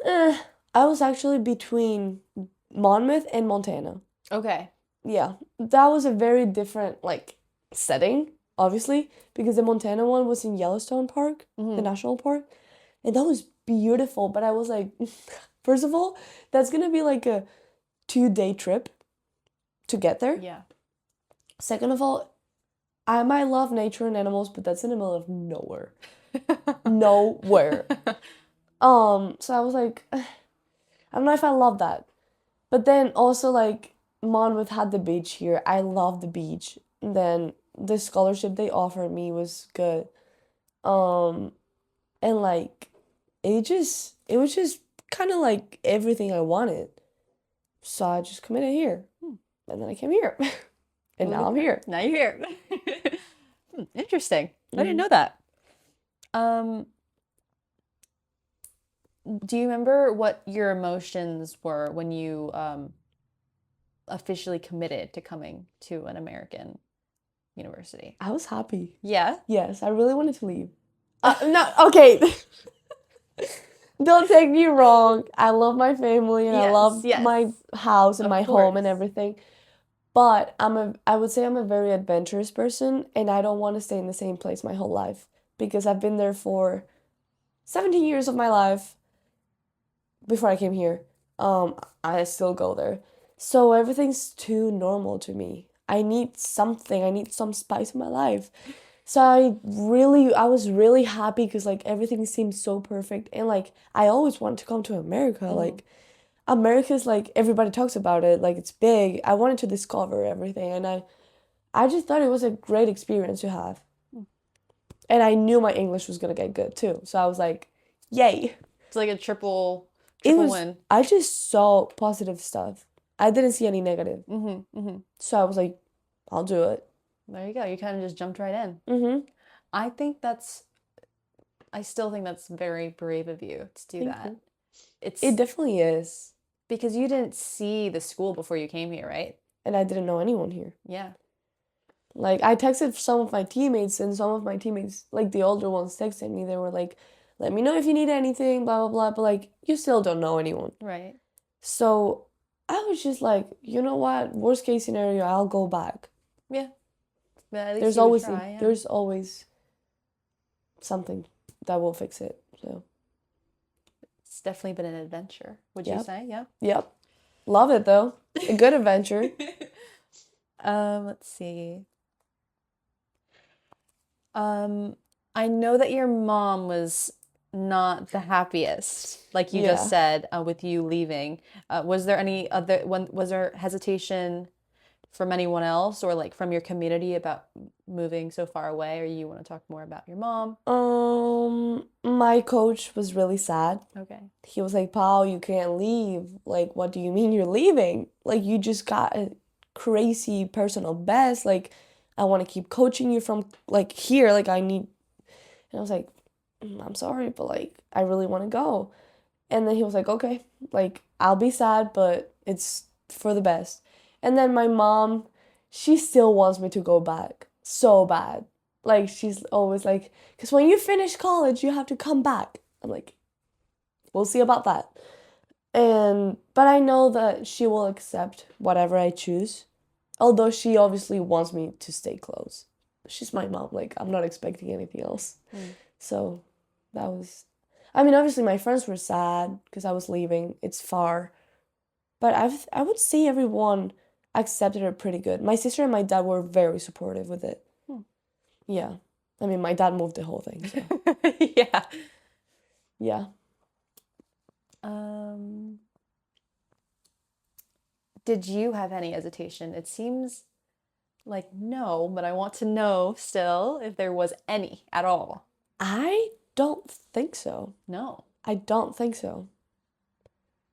I was actually between Monmouth and Montana. Okay. Yeah, that was a very different like setting, obviously, because the Montana one was in Yellowstone Park, the national park, and that was beautiful. But I was like, first of all, that's gonna be like a 2-day trip to get there. Yeah. Second of all, I might love nature and animals, but that's in the middle of nowhere. Nowhere. So I was like, I don't know if I love that. But then also like Monmouth had the beach here. I love the beach. And then the scholarship they offered me was good. And like it was just kind of like everything I wanted. So I just committed here. And then I came here. And now I'm here. Now you're here. Interesting. I didn't know that. Do you remember what your emotions were when you officially committed to coming to an American university? I was happy. Yeah? Yes, I really wanted to leave. No, okay. Don't take me wrong. I love my family and I love my house and Of my home and course. everything. But I would say I'm a very adventurous person and I don't want to stay in the same place my whole life because I've been there for 17 years of my life before I came here. I still go there. So everything's too normal to me. I need something. I need some spice in my life. So I was really happy because like everything seemed so perfect and like I always wanted to come to America. Like America's like everybody talks about it, like it's big. I wanted to discover everything and I just thought it was a great experience to have. And I knew my English was gonna get good too. So I was like, yay. It's like a triple It was win. I just saw positive stuff. I didn't see any negative. Mm-hmm. So I was like, I'll do it. There you go. You kind of just jumped right in. Mm-hmm. I still think that's very brave of you to do Thank that. you. It's It definitely is. because you didn't see the school before you came here, right? And I didn't know anyone here. Yeah. Like, I texted some of my teammates, and some of my teammates, like the older ones, texted me. They were like, let me know if you need anything, blah, blah, blah. But, like, you still don't know anyone. Right. So I was just like, you know what? Worst case scenario, I'll go back. Yeah. But at least There's you would always try, yeah. there's always something that will fix it. So, It's definitely been an adventure, would you Yep. say? Yeah. yep. Love it, though. A good adventure. Let's see. I know that your mom was not the happiest, like you just Yeah. said, with you leaving. Was there any other was there hesitation from anyone else or like from your community about moving so far away, or you want to talk more about your mom? My coach was really sad. Okay. He was like, Paul, you can't leave. Like, what do you mean you're leaving? Like, you just got a crazy personal best. Like, I want to keep coaching you from, like, here. Like, I need. And I was like, I'm sorry, but, like, I really want to go. And then he was like, okay, like, I'll be sad, but it's for the best. And then my mom, she still wants me to go back so bad. Like, she's always like, because when you finish college, you have to come back. I'm like, we'll see about that. But I know that she will accept whatever I choose. Although she obviously wants me to stay close. She's my mom. Like, I'm not expecting anything else. So that was, I mean, obviously my friends were sad because I was leaving. It's far. But I would say everyone accepted it pretty good. My sister and my dad were very supportive with it. Yeah. I mean, my dad moved the whole thing. So Yeah. yeah. Did you have any hesitation? It seems like no, but I want to know still if there was any at all. I don't think so. No. I don't think so.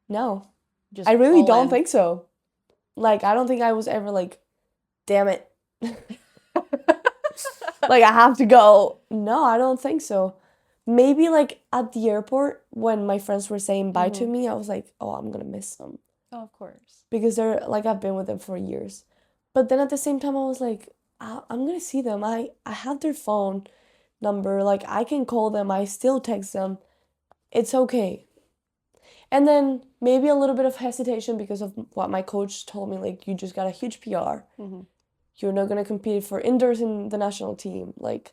No. Just I really all don't in. think so. Like, I don't think I was ever like, damn it. Like, I have to go. No, I don't think so. Maybe like at the airport when my friends were saying bye to me, I was like, oh, I'm gonna miss them. Oh, of course. Because they're like, I've been with them for years. But then at the same time, I was like, I'm gonna see them. I have their phone number. Like, I can call them. I still text them. It's okay. And then maybe a little bit of hesitation because of what my coach told me. Like, you just got a huge PR. You're not gonna compete for indoors in the national team. Like,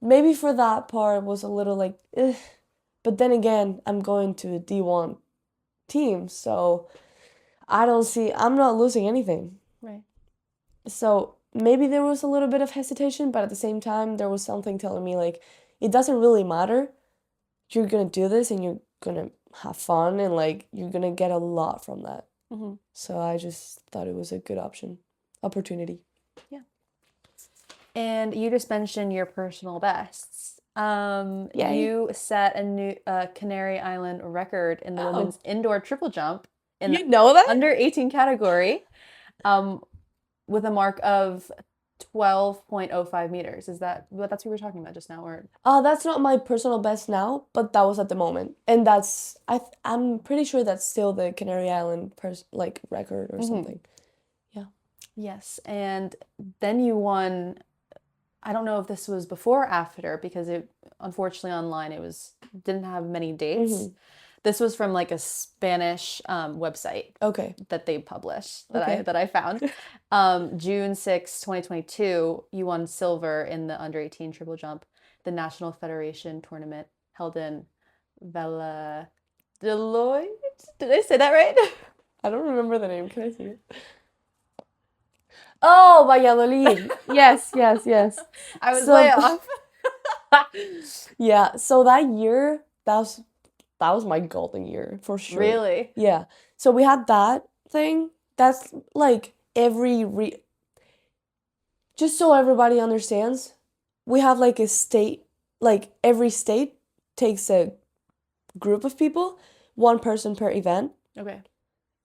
maybe for that part was a little like, ugh. But then again, I'm going to a D1 team, so I'm not losing anything. Right. So maybe there was a little bit of hesitation, but at the same time, there was something telling me like, it doesn't really matter. You're gonna do this and you're gonna have fun and like, you're gonna get a lot from that. So I just thought it was a good opportunity. Yeah. And you just mentioned your personal bests. Yay. You set a new Canary Island record in the women's indoor triple jump in You know that? under 18 category, with a mark of 12.05 meters. Is that's what we were talking about just now, or? That's not my personal best now, but that was at the moment, and I'm pretty sure that's still the Canary Island like record or something. Yeah. Yes, and then you won. I don't know if this was before or after because it unfortunately online it didn't have many dates. This was from like a Spanish website Okay. that they published Okay. that I found. June 6, 2022, you won silver in the under 18 triple jump, the National Federation tournament held in Valladolid. Did I say that right? I don't remember the name. Can I see it? Oh, Valladolid. Yes. I was So- way off. Yeah. So that year, that was my golden year for sure. Really? Yeah. So we had that thing. That's like just so everybody understands, we have like a state, like every state takes a group of people, one person per event. Okay.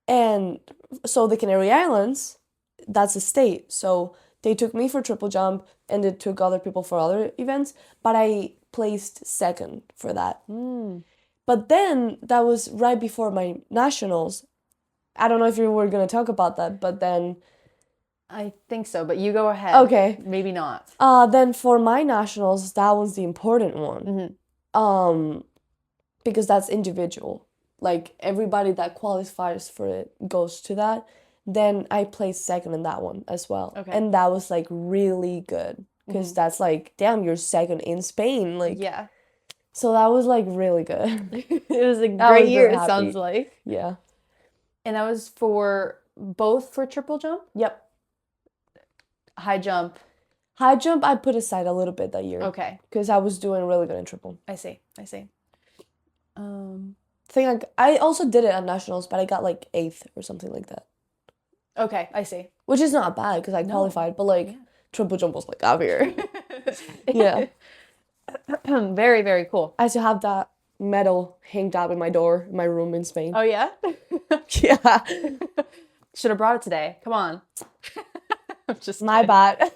And so the Canary Islands, that's a state. So they took me for triple jump and they took other people for other events, but I placed second for that. But then that was right before my nationals. I don't know if you were going to talk about that, but then I think so, but you go ahead. okay. Maybe not. Then for my nationals, that was the important one. Because that's individual. Like everybody that qualifies for it goes to that. Then I placed second in that one as well. Okay. And that was like really good because that's like, damn, you're second in Spain. Like, Yeah. so that was like really good. It was a I great was year, very it sounds happy. like. Yeah. And that was for both for triple jump? Yep. High jump. High jump, I put aside a little bit that year Okay. because I was doing really good in triple. I see. I also did it at nationals, but I got like 8th or something like that. Okay, I see. Which is not bad because I qualified, but like triple jump was like up here. Yeah. Very, very cool. I still have that medal hanged out in my door in my room in Spain. Oh yeah? Yeah. Should have brought it today. Come on. I'm just My kidding. bad.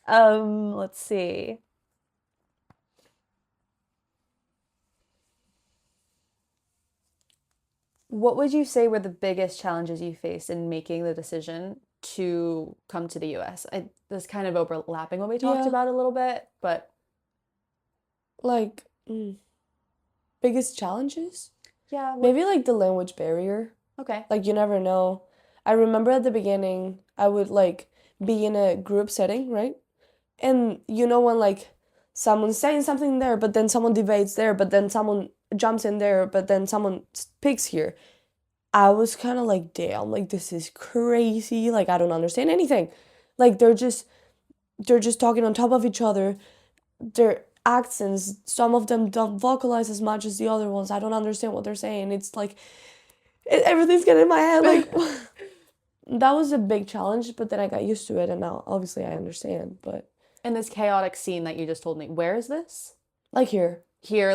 Let's see. What would you say were the biggest challenges you faced in making the decision to come to the US? This is kind of overlapping what we talked Yeah. about a little bit, but Like, biggest challenges? yeah. Maybe like the language barrier. Okay. Like, you never know. I remember at the beginning, I would like be in a group setting, right? And you know when like someone's saying something there, but then someone debates there, but then someone jumps in there, but then someone speaks here. I was kind of like, damn, like this is crazy. Like I don't understand anything. Like they're just talking on top of each other. Their accents, some of them don't vocalize as much as the other ones. I don't understand what they're saying. It's like everything's getting in my head. Like that was a big challenge, but then I got used to it, and now obviously I understand. But And this chaotic scene that you just told me, where is this? like here,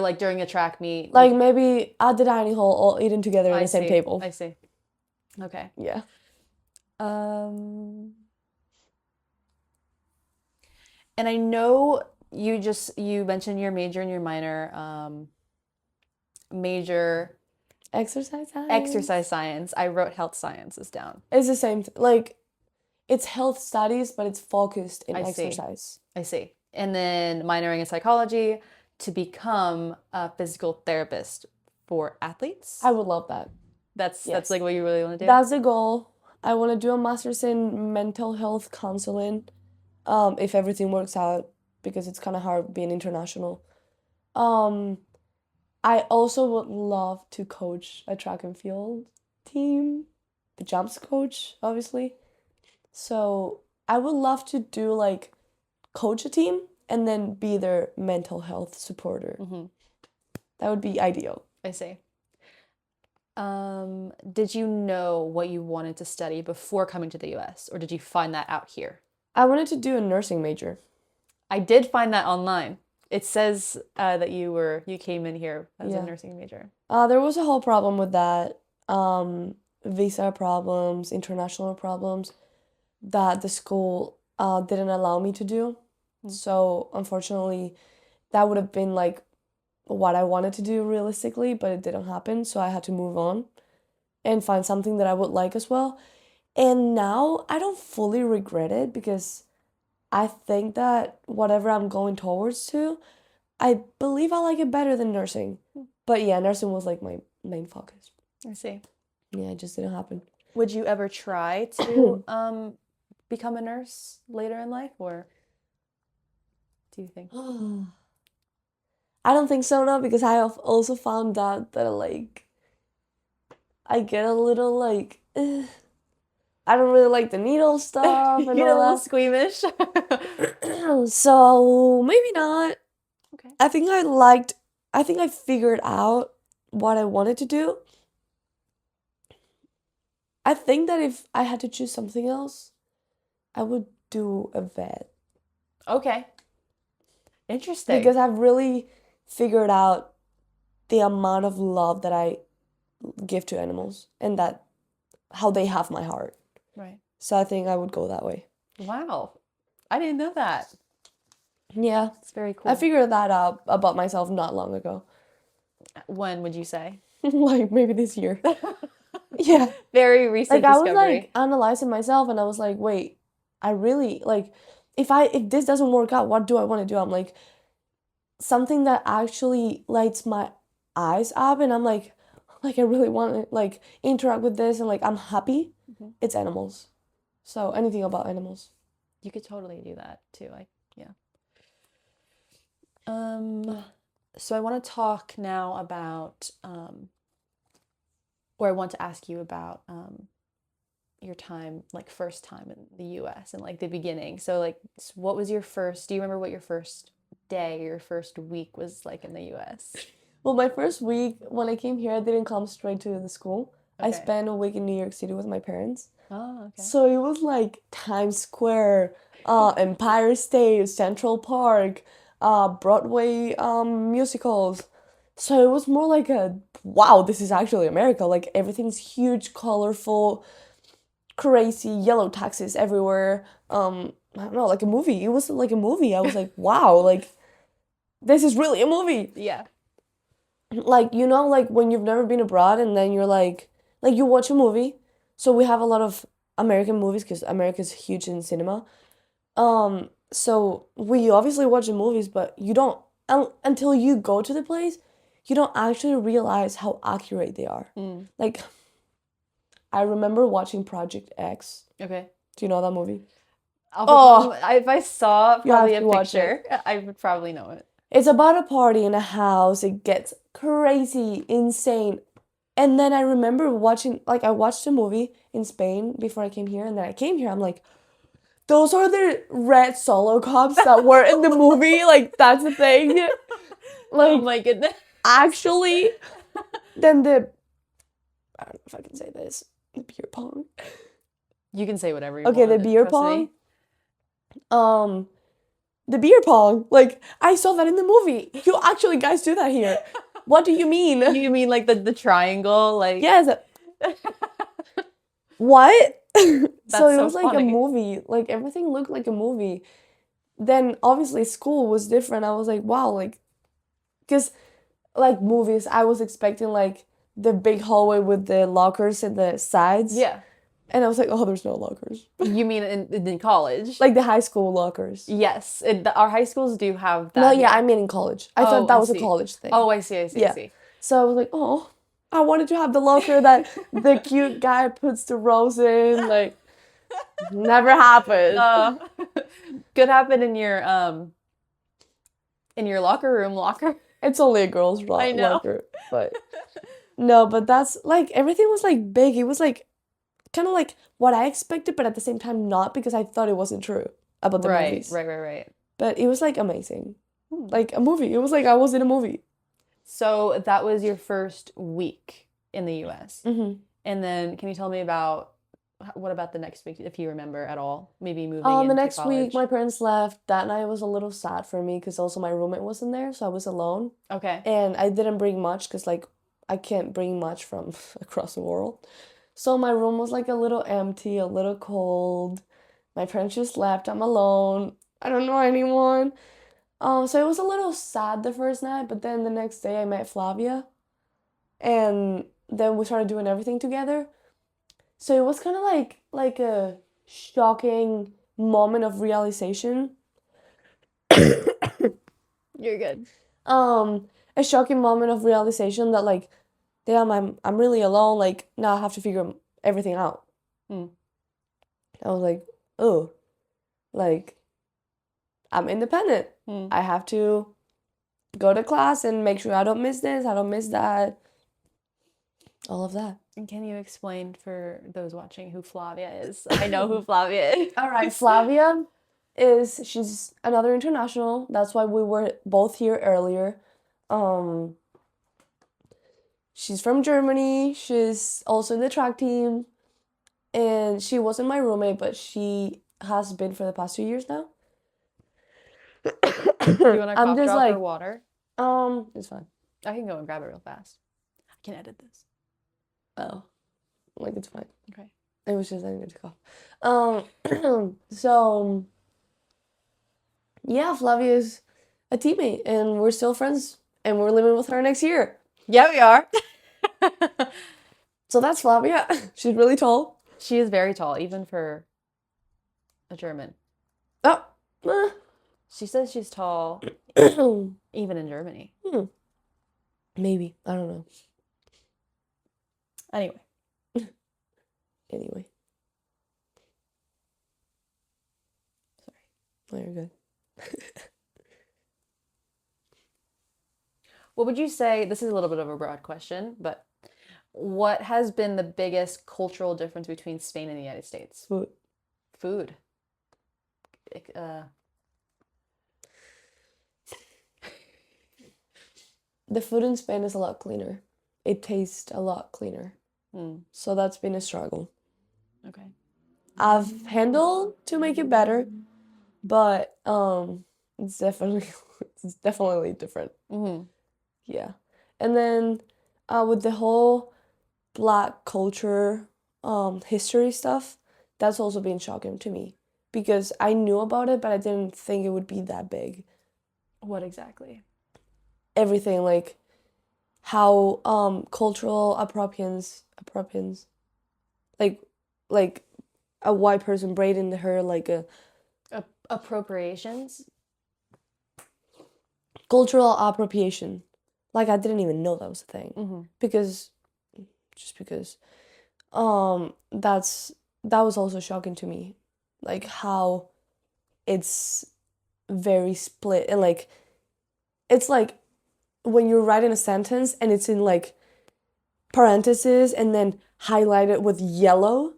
Like during a track meet. like maybe at the dining hall, all eating together at the same table. I see. Okay. Yeah. And I know you mentioned your major and your minor, major Exercise science. exercise science. I wrote health sciences down. It's the same. Like, it's health studies, but it's focused in I see. exercise. I see. And then minoring in psychology to become a physical therapist for athletes. I would love that. That's Yes. like what you really want to do? That's the goal. I want to do a master's in mental health counseling, if everything works out, because it's kind of hard being international. I also would love to coach a track and field team, the jumps coach, obviously. So I would love to do like coach a team and then be their mental health supporter. That would be ideal. I see. Did you know what you wanted to study before coming to the US, or did you find that out here? I wanted to do a nursing major. I did find that online. It says that you came in here as a nursing major. There was a whole problem with that. Visa problems, international problems that the school didn't allow me to do. So unfortunately, that would have been like what I wanted to do realistically, but it didn't happen. So I had to move on and find something that I would like as well. And now I don't fully regret it because I think that whatever I'm going towards to, I believe I like it better than nursing. But yeah, nursing was like my main focus. I see. Yeah, it just didn't happen. Would you ever try to become a nurse later in life, or do you think? I don't think so now because I have also found out that like I get a little like I don't really like the needle stuff and You get a all little that. squeamish. So maybe not. Okay. I think I figured out what I wanted to do. I think that if I had to choose something else, I would do a vet. Okay. Interesting. Because I've really figured out the amount of love that I give to animals and that how they have my heart. Right. So I think I would go that way. Wow. I didn't know that. Yeah. It's very cool. I figured that out about myself not long ago. When would you say? Like maybe this year. Yeah. Very recent Like I was discovery. like analyzing myself and I was like, wait, I really like if this doesn't work out, what do I want to do? I'm like something that actually lights my eyes up and I'm like I really want to like interact with this and like I'm happy. Mhm. It's animals. So anything about animals. You could totally do that too. Yeah. So I want to talk now about or I want to ask you about your time, like first time in the US and like the beginning. So like what was your first, do you remember what your first day, your first week was like in the US? Well, my first week when I came here, I didn't come straight to the school. I Okay. spent a week in New York City with my parents. Oh, okay. So it was like Times Square, Empire State, Central Park, Broadway musicals. So it was more like a wow, this is actually America. Like everything's huge, colorful, crazy, yellow taxis everywhere. I don't know, like a movie. It was like a movie. I was like, wow, like this is really a movie. Yeah. Like you know, like when you've never been abroad and then you're like you watch a movie. So we have a lot of American movies because America's huge in cinema. So we obviously watch the movies, but you don't until you go to the place, you don't actually realize how accurate they are. Mm. Like I remember watching Project X. Okay. Do you know that movie? If I saw You have probably a to watch picture, I would probably know it. It's about a party in a house. It gets crazy, insane. And then I remember watching, like, I watched a movie in Spain before I came here. And then I came here, I'm like, those are the red solo cups that were in the movie. Like, that's the thing. Oh Like, my goodness. actually, then I don't know if I can say this, the beer pong. You can say whatever you Okay, want. the beer trust me. pong. The beer pong. Like, I saw that in the movie. You actually guys do that here. What do you mean? You mean like the triangle? Like Yes. What? So it so was like a funny. movie. Like everything looked like a movie. Then obviously school was different. I was like, wow, like, because like movies, I was expecting like the big hallway with the lockers and the sides. Yeah. And I was like, oh, there's no lockers. You mean in college? Like the high school lockers. Yes, our high schools do have that. No, yeah, here. I mean in college. I Oh, thought that I was a see. college thing. Oh, I see, I Yeah. see. So I was like, oh, I wanted to have the locker that the cute guy puts the rose in. Like, never happened. Could happen in your locker room locker. It's only a girl's I know. locker, but no, but that's like everything was like big. It was like kind of like what I expected, but at the same time not because I thought it wasn't true about the movies. Right. But it was like amazing, Hmm. like a movie. It was like I was in a movie. So that was your first week in the U.S. Mm-hmm. And then can you tell me about what about the next week, if you remember at all? Maybe moving The into next week, college. my parents left. That night was a little sad for me because also my roommate wasn't there, so I was alone. Okay. And I didn't bring much because like I can't bring much from across the world. So my room was like a little empty, a little cold. My parents just left. I'm alone. I don't know anyone. So it was a little sad the first night, but then the next day I met Flavia, and then we started doing everything together. So it was kind of like a shocking moment of realization. You're good. A shocking moment of realization that like, damn, I'm really alone. Like now I have to figure everything out. Hmm. I was like, oh, like I'm independent. Hmm. I have to go to class and make sure I don't miss this, I don't miss that. All of that. And can you explain for those watching who Flavia is? I know who Flavia is. All right, Flavia she's another international. That's why we were both here earlier. She's from Germany. She's also in the track team. And she wasn't my roommate, but she has been for the past 2 years now. Do you want to I'm cough just drop like, or water? it's fine. I can go and grab it real fast. I can edit this. Oh, like it's fine. Okay. It was just I needed to cough. So yeah, Flavia's a teammate, and we're still friends, and we're living with her next year. Yeah, we are. So that's Flavia. She's really tall. She is very tall, even for a German. Oh, eh. She says she's tall even in Germany. Maybe. I don't know. Anyway, Anyway. sorry. Oh, you're good. What would you say? This is a little bit of a broad question, but what has been the biggest cultural difference between Spain and the United States? Food. Food. The food in Spain is a lot cleaner. It tastes a lot cleaner. So that's been a struggle. Okay. I've handled to make it better, but it's definitely different. Mm-hmm. Yeah. And then with the whole Black culture history stuff, that's also been shocking to me because I knew about it, but I didn't think it would be that big. What exactly? Everything like how cultural appropriations like a white person braiding her like a Appropriations? cultural appropriation. Like I didn't even know that was a thing. Mm-hmm. Because that was also shocking to me. Like how it's very split and like it's like when you're writing a sentence and it's in like parentheses and then highlighted with yellow,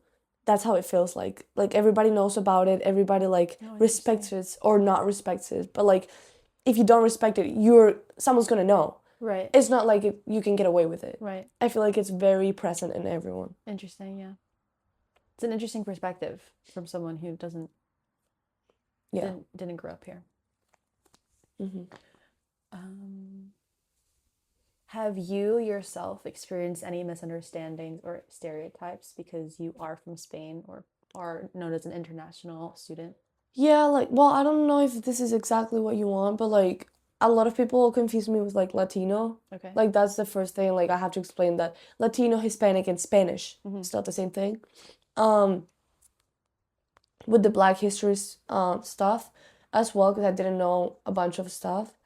that's how it feels like. Like everybody knows about it, everybody like Oh, respects it or not respects it. But like if you don't respect it, someone's gonna know. Right. It's not like you can get away with it. Right. I feel like it's very present in everyone. Interesting, yeah. It's an interesting perspective from someone who Yeah. didn't grow up here. Mm-hmm. Have you yourself experienced any misunderstandings or stereotypes because you are from Spain or are known as an international student? Yeah, like, well, I don't know if this is exactly what you want, but like a lot of people confuse me with like Latino. Okay. Like that's the first thing. Like I have to explain that Latino, Hispanic, and Spanish. It's not the same thing. With the Black History stuff as well, because I didn't know a bunch of stuff,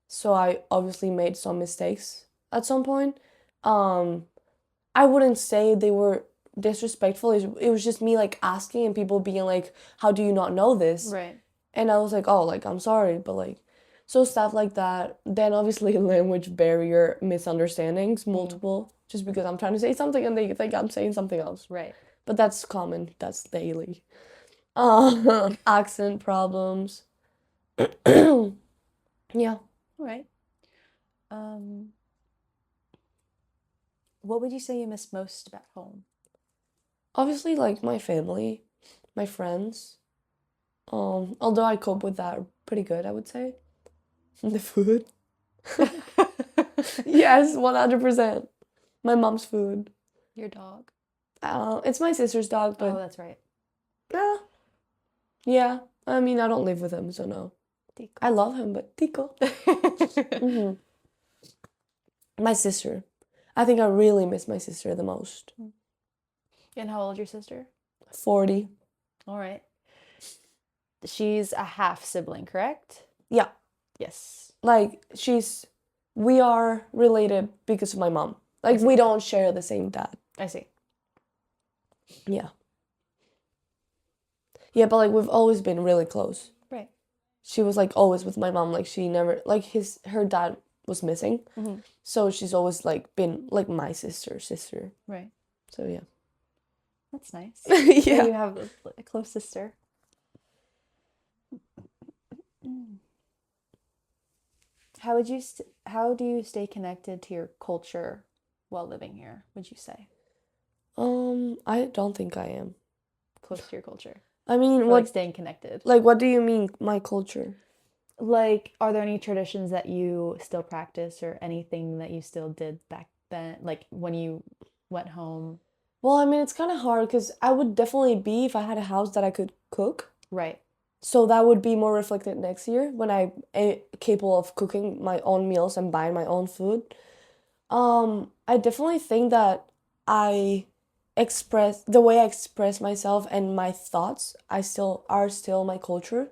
so I obviously made some mistakes at some point. I wouldn't say they were disrespectful. It was just me like asking and people being like, "How do you not know this?" Right. And I was like, "Oh, like I'm sorry," but like, so stuff like that. Then obviously language barrier, misunderstandings, multiple, just because I'm trying to say something and they think I'm saying something else. Right. But that's common. That's daily. Accent problems. Yeah. All right. What would you say you miss most about home? Obviously, like my family, my friends. Although I cope with that pretty good, I would say. The food. Yes, 100%. My mom's food. Your dog. It's my sister's dog, Oh, but that's right. yeah. I mean, I don't live with him, so no. Tico. I love him, but Tico. My sister. I think I really miss my sister the most. And how old is your sister? 40. All right. She's a half sibling, correct? Yeah. Yes. Like, we are related because of my mom. Like, we don't share the same dad. I see. Yeah. Yeah, but like, we've always been really close. Right. She was like always with my mom. Like, she never, like, her dad was missing. Mm-hmm. So she's always like been like my sister. Right. So yeah. That's nice. Yeah. You have a close sister. How do you stay connected to your culture while living here, would you say? I don't think I am. Close to your culture. I mean, Or like staying connected. Like, what do you mean, my culture? Like, are there any traditions that you still practice or anything that you still did back then? Like when you went home? Well, I mean, it's kind of hard because I would definitely be if I had a house that I could cook. Right. So that would be more reflected next year when I am capable of cooking my own meals and buying my own food. I definitely think that I express the way I express myself and my thoughts, I still are still my culture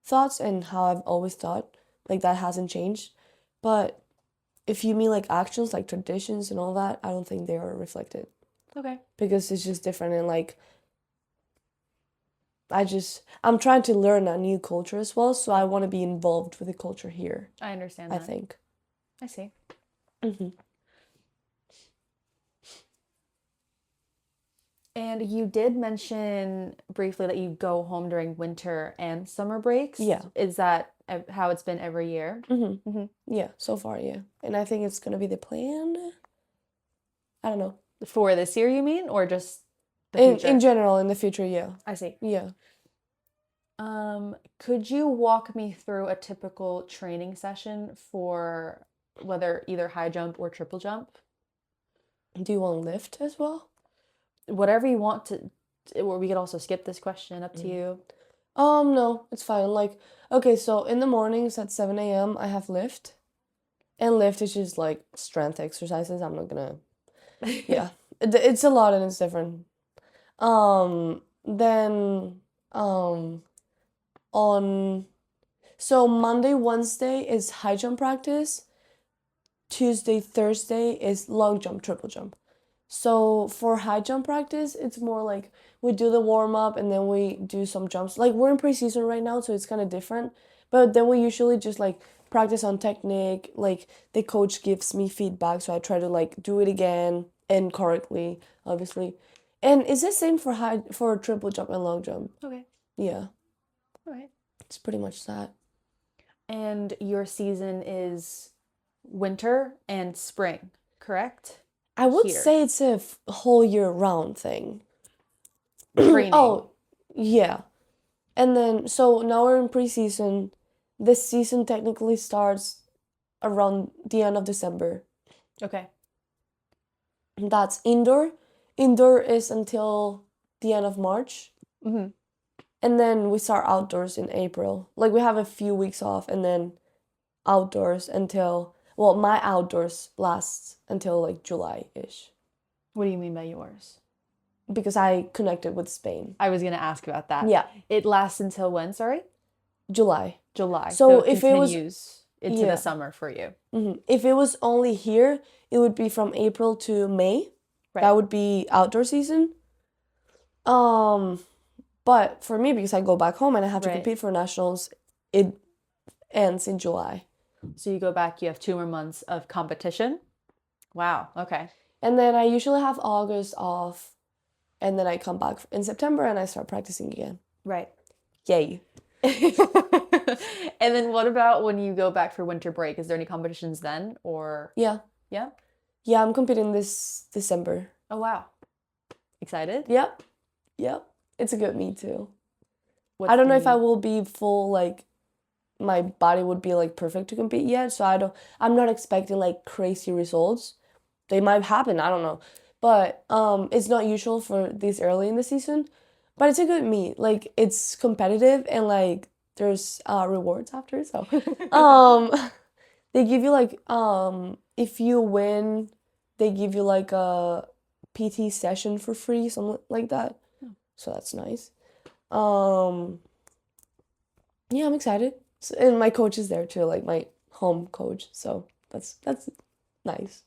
thoughts and how I've always thought. Like that hasn't changed. But if you mean like actions, like traditions and all that, I don't think they are reflected Okay. because it's just different and like I'm trying to learn a new culture as well, so I want to be involved with the culture here, I understand I that. think. I see. Hmm. And you did mention briefly that you go home during winter and summer breaks. Yeah. Is that how it's been every year? Hmm. Mm-hmm. Yeah, so far, yeah. And I think it's gonna be the plan. I don't know. For this year, you mean, or just the In future? general, in the future, yeah. I see. Yeah. Could you walk me through a typical training session for whether either high jump or triple jump? Do you want lift as well? Whatever you want to, or we could also skip this question, up to Mm. you. No, it's fine. Like, okay, so in the mornings at 7 a.m. I have lift. And lift is just like strength exercises. I'm not gonna, yeah. It's a lot and it's different. Then, on, so Monday, Wednesday is high jump practice. Tuesday, Thursday is long jump, triple jump. So for high jump practice, it's more like we do the warm up and then we do some jumps. Like we're in preseason right now, so it's kind of different. But then we usually just like practice on technique. Like the coach gives me feedback, so I try to like do it again and correctly, obviously. And it's the same for triple jump and long jump. Okay. Yeah, All right. it's pretty much that. And your season is winter and spring, correct? I would Here. say it's a whole year round thing. Training. Oh, yeah. And then, so now we're in preseason. This season technically starts around the end of December. Okay. That's indoor. Indoor is until the end of March. Mm-hmm. And then we start outdoors in April. Like we have a few weeks off and then outdoors until, well, my outdoors lasts until like July-ish What do you mean by yours? because I connected with Spain. I was gonna ask about that. Yeah, It lasts until when, sorry? July. July. So it if it was, continues into yeah. the summer for you. If it was only here, it would be from April to May. Right. That would be outdoor season. But for me, because I go back home and I have to Right. compete for nationals, it ends in July. So you go back, you have 2 more months of competition. Wow. Okay. And then I usually have August off, and then I come back in September and I start practicing again. Right. Yay. And then what about when you go back for winter break? Is there any competitions then or Yeah. yeah? Yeah, I'm competing this December. Oh wow. Excited? Yep. Yep. It's a good meet too. What's I don't know the if I will be full, like, my body would be like perfect to compete yet, so I'm not expecting like crazy results. They might happen, I don't know. But it's not usual for this early in the season. But it's a good meet. Like it's competitive and like there's rewards after. So um they give you like if you win, they give you like a PT session for free, something like that. Oh. So that's nice. Yeah, I'm excited. So, and my coach is there too, like my home coach. So that's nice.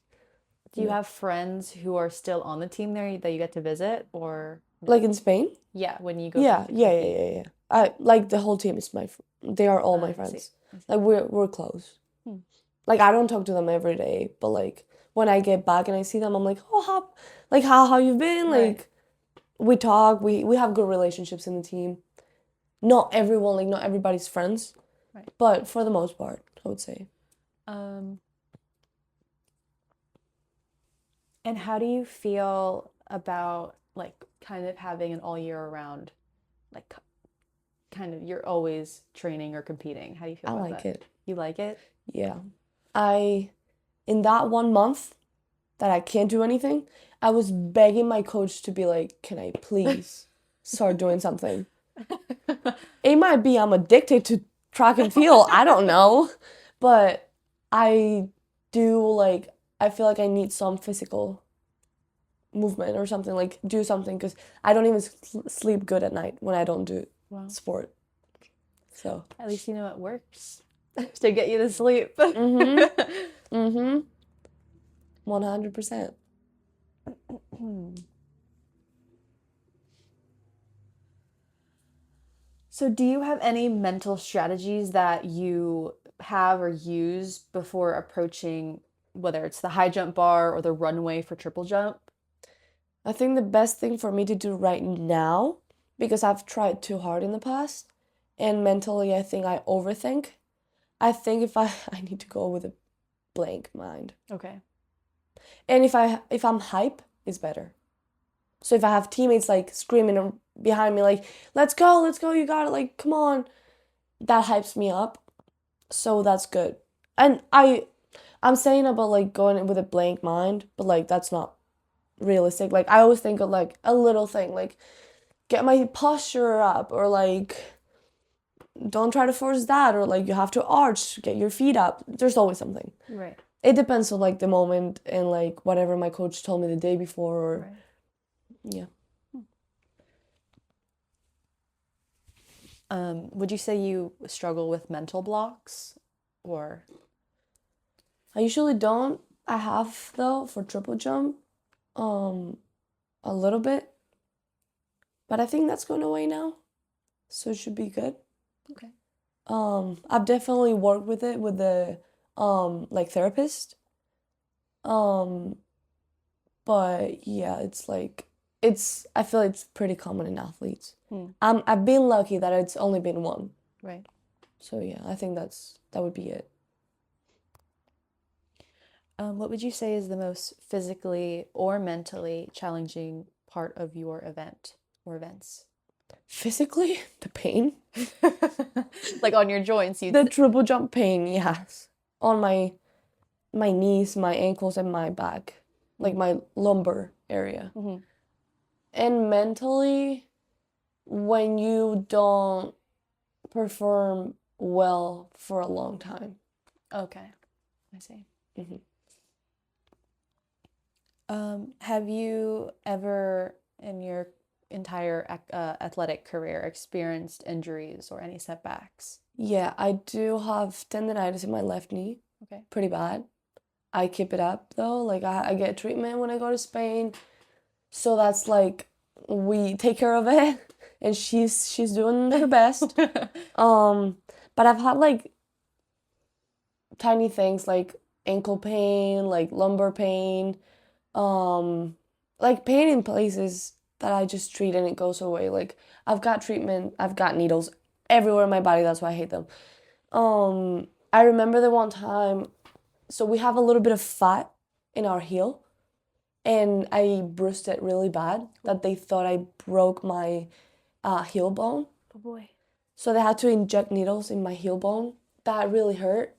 Do you Yeah. have friends who are still on the team there that you get to visit or Like in Spain? yeah, when you go Yeah, back to yeah, yeah, compete? yeah, yeah. I like the whole team is they are all my I see. friends. I see. Like we're close. Hmm. Like I don't talk to them every day, but like when I get back and I see them, I'm like, oh, how you been? Right. Like we talk, we have good relationships in the team. Not everyone, like not everybody's friends, Right. but for the most part, I would say. And how do you feel about like kind of having an all year around, like kind of you're always training or competing? How do you feel I about like that? it. You like it? Yeah. In that 1 month, that I can't do anything, I was begging my coach to be like, can I please start doing something? It might be I'm addicted to track and field, I don't know. But I do like, I feel like I need some physical movement or something, like do something, because I don't even sleep good at night when I don't do Well, sport. So, at least you know it works to get you to sleep. mm-hmm. 100%. So, do you have any mental strategies that you have or use before approaching, whether it's the high jump bar or the runway for triple jump? I think the best thing for me to do right now, because I've tried too hard in the past, and mentally I think I overthink. I think if I need to go with a blank mind. Okay. And if I'm hype, it's better. So if I have teammates like screaming behind me like, let's go, you got it, like come on, that hypes me up. So that's good. And I'm saying about like going in with a blank mind, but like that's not realistic. Like I always think of like a little thing, like get my posture up, or like don't try to force that, or like you have to arch, get your feet up. There's always something. Right. It depends on like the moment and like whatever my coach told me the day before, or Right. yeah. Would you say you struggle with mental blocks or? I usually don't. I have though for triple jump, a little bit, but I think that's going away now, so it should be good. Okay. I've definitely worked with it with the like therapist. Um, but yeah, it's like I feel it's pretty common in athletes. I've been lucky that it's only been one. Right. So yeah, I think that would be it. What would you say is the most physically or mentally challenging part of your event or events? Physically, the pain. Like on your joints, you The triple jump pain, yes. On my knees, my ankles, and my back. Like my lumbar area. And mentally, when you don't perform well for a long time. Okay, I see. Mhm. Have you ever in your entire athletic career experienced injuries or any setbacks? Yeah, I do have tendonitis in my left knee. Okay. Pretty bad. I keep it up though. Like I get treatment when I go to Spain. So that's like we take care of it and she's doing her best. But I've had like tiny things like ankle pain, like lumbar pain, like pain in places that I just treat and it goes away. Like I've got treatment, I've got needles everywhere in my body, that's why I hate them. I remember the one time, so we have a little bit of fat in our heel, and I bruised it really bad that they thought I broke my heel bone. Oh boy. So they had to inject needles in my heel bone. That really hurt.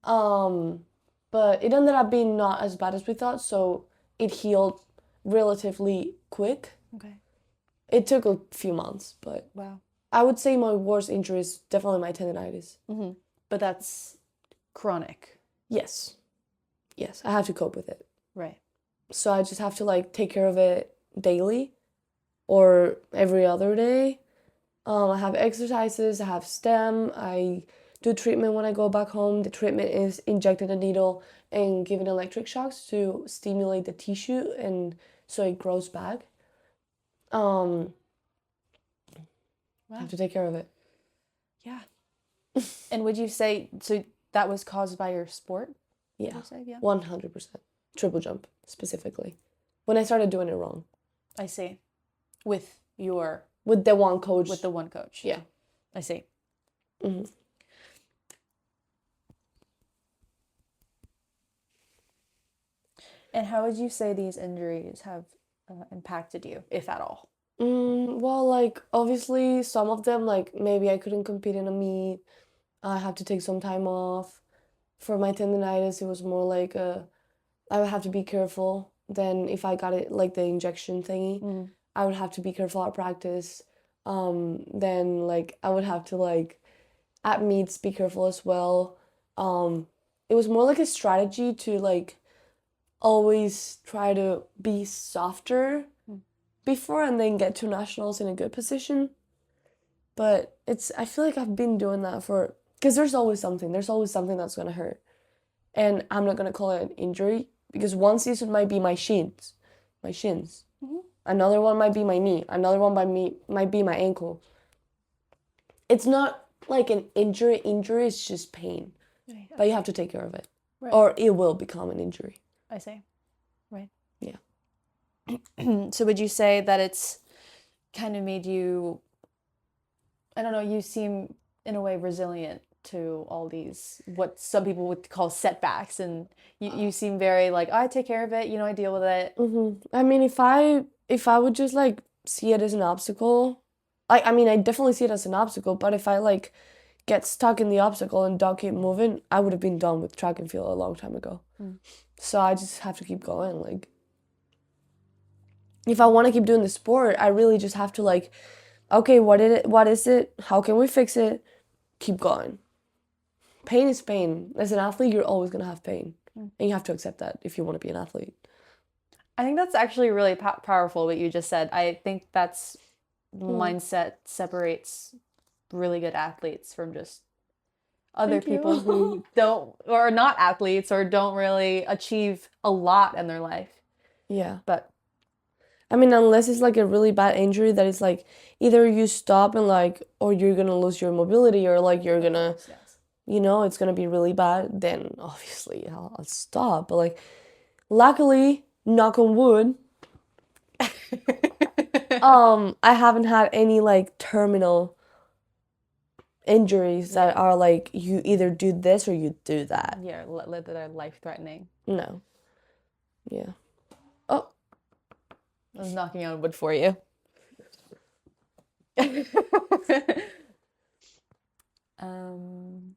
But it ended up being not as bad as we thought, so it healed relatively quick. Okay. It took a few months, but Wow. I would say my worst injury is definitely my tendonitis. But that's chronic. Yes. Yes, I have to cope with it. Right. So I just have to like take care of it daily or every other day. I have exercises, I have stem, I do treatment when I go back home. The treatment is injecting a needle and giving electric shocks to stimulate the tissue and so it grows back. I have to take care of it. Yeah. And would you say, so that was caused by your sport? Yeah. You say? Yeah. 100%. Triple jump specifically. When I started doing it wrong. I see. With the one coach. With the one coach. Yeah. I see. Mm-hmm. And how would you say these injuries have impacted you, if at all? Well, like, obviously, some of them, like, maybe I couldn't compete in a meet. I have to take some time off. For my tendonitis, it was more like I would have to be careful. Then if I got it like the injection thingy, Mm. I would have to be careful at practice. Then like I would have to like at meets be careful as well. It was more like a strategy to like always try to be softer Mm. before and then get to nationals in a good position. But I feel like I've been doing that because there's always something that's gonna hurt. And I'm not gonna call it an injury because one season might be my shins. Mhm. Another one might be my knee. Another one might be my ankle. It's not like an injury. Injury is just pain, Right. but you have to take care of it, Right. or it will become an injury. I see. Right. Yeah. So would you say that it's kind of made you, I don't know, you seem in a way resilient to all these, what some people would call setbacks, and you seem very like, I take care of it, I deal with it. I mean, if I would just like see it as an obstacle, I mean, I definitely see it as an obstacle, but if I like get stuck in the obstacle and don't keep moving, I would have been done with track and field a long time ago. Mm. So I just have to keep going. Like, if I want to keep doing the sport, I really just have to like, okay, what is it? How can we fix it? Keep going. Pain is pain. As an athlete, you're always gonna have pain, Mm. and you have to accept that if you want to be an athlete. I think that's actually really powerful what you just said. I think that's mindset separates really good athletes from just other Thank you. people who don't, or are not athletes, or don't really achieve a lot in their life. Yeah. But I mean, unless it's like a really bad injury that is like either you stop and like, or you're gonna lose your mobility, or like you're gonna, yes. it's gonna be really bad, then obviously I'll stop. But like, luckily, knock on wood, I haven't had any like terminal injuries that are like you either do this or you do that. Yeah, that are life threatening. No. Yeah. Oh, I was knocking on wood for you. um,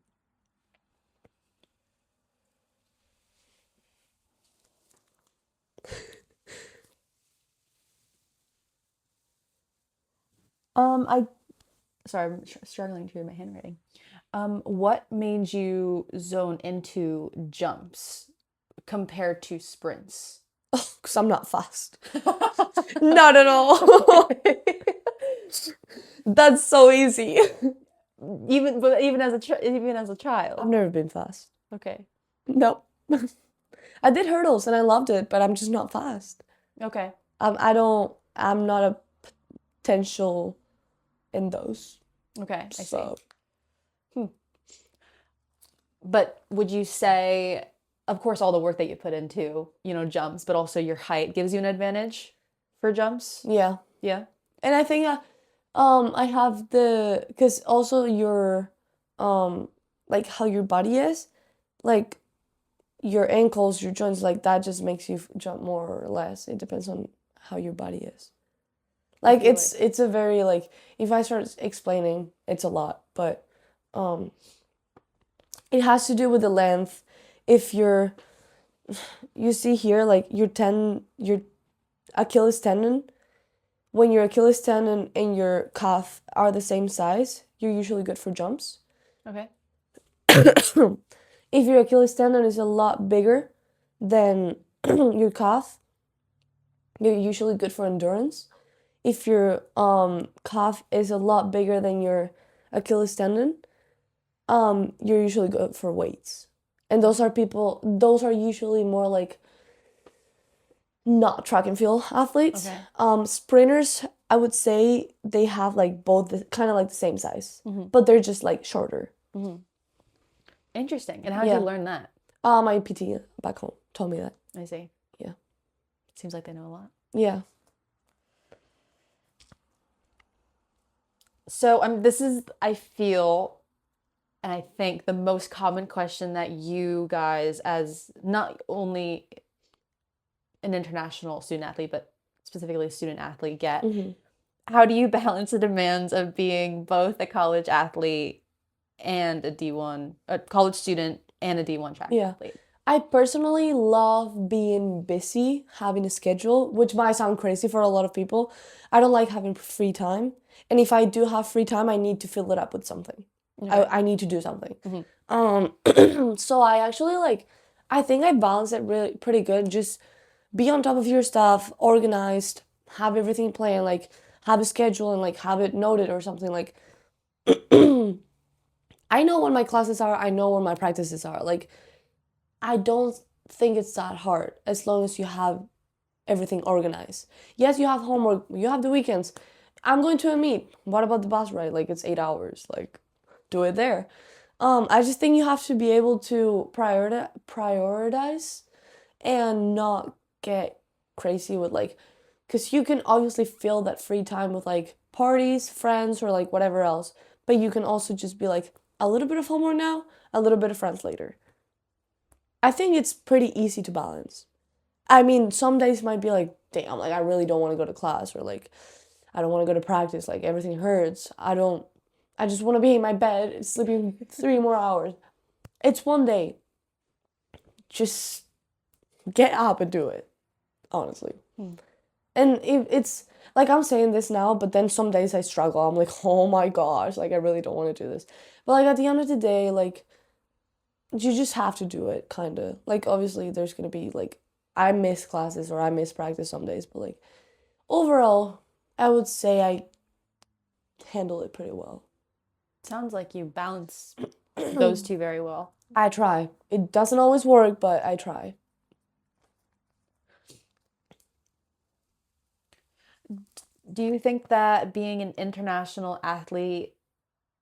sorry, I'm struggling to read my handwriting. What made you zone into jumps compared to sprints? because I'm not fast. Not at all. That's so easy. Even as a child. I've never been fast. Okay. Nope. I did hurdles and I loved it, but I'm just not fast. Okay. I'm not a potential in those. Okay, I So. see. But would you say, of course, all the work that you put into, jumps, but also your height gives you an advantage for jumps? Yeah. Yeah. And I think I have because also your like how your body is, like your ankles, your joints, like that just makes you jump more or less. It depends on how your body is. Like it's a very like if I start explaining, it's a lot, but it has to do with the length. If you see here like your Achilles tendon, when your Achilles tendon and your calf are the same size, you're usually good for jumps. Okay. If your Achilles tendon is a lot bigger than your calf, you're usually good for endurance. If your calf is a lot bigger than your Achilles tendon, you're usually good for weights. And those are usually more like not track and field athletes. Okay. Sprinters, I would say they have like both kind of like the same size, but they're just like shorter. Mm-hmm. Interesting. And how did you learn that? My PT back home told me that. I see. Yeah. Seems like they know a lot. Yeah. So this is, I feel, and I think the most common question that you guys, as not only an international student athlete, but specifically a student athlete, get. How do you balance the demands of being both a college athlete and a college student and a D1 track athlete? I personally love being busy, having a schedule, which might sound crazy for a lot of people. I don't like having free time. And if I do have free time, I need to fill it up with something. Okay. I need to do something. Mhm. So I actually like, I think I balance it really pretty good. Just be on top of your stuff, organized, have everything planned, like have a schedule and like have it noted or something like I know when my classes are, I know when my practices are. Like I don't think it's that hard as long as you have everything organized. Yes, you have homework, you have the weekends. I'm going to a meet. What about the bus ride? Like it's 8 hours. Like do it there. I just think you have to be able to prioritize and not get crazy with like, because you can obviously fill that free time with like parties, friends, or like whatever else. But you can also just be like a little bit of homework now, a little bit of friends later. I think it's pretty easy to balance. I mean, some days might be like, damn, like I really don't want to go to class or like I don't want to go to practice, like everything hurts. I just want to be in my bed sleeping 3 more hours. It's one day. Just get up and do it, honestly. Hmm. And it's like I'm saying this now, but then some days I struggle. I'm like, oh my gosh, like I really don't want to do this. But like at the end of the day, like you just have to do it, kind of. Like obviously there's gonna be like I miss classes or I miss practice some days, but like overall, I would say I handle it pretty well. Sounds like you balance those two very well. I try. It doesn't always work, but I try. Do you think that being an international athlete,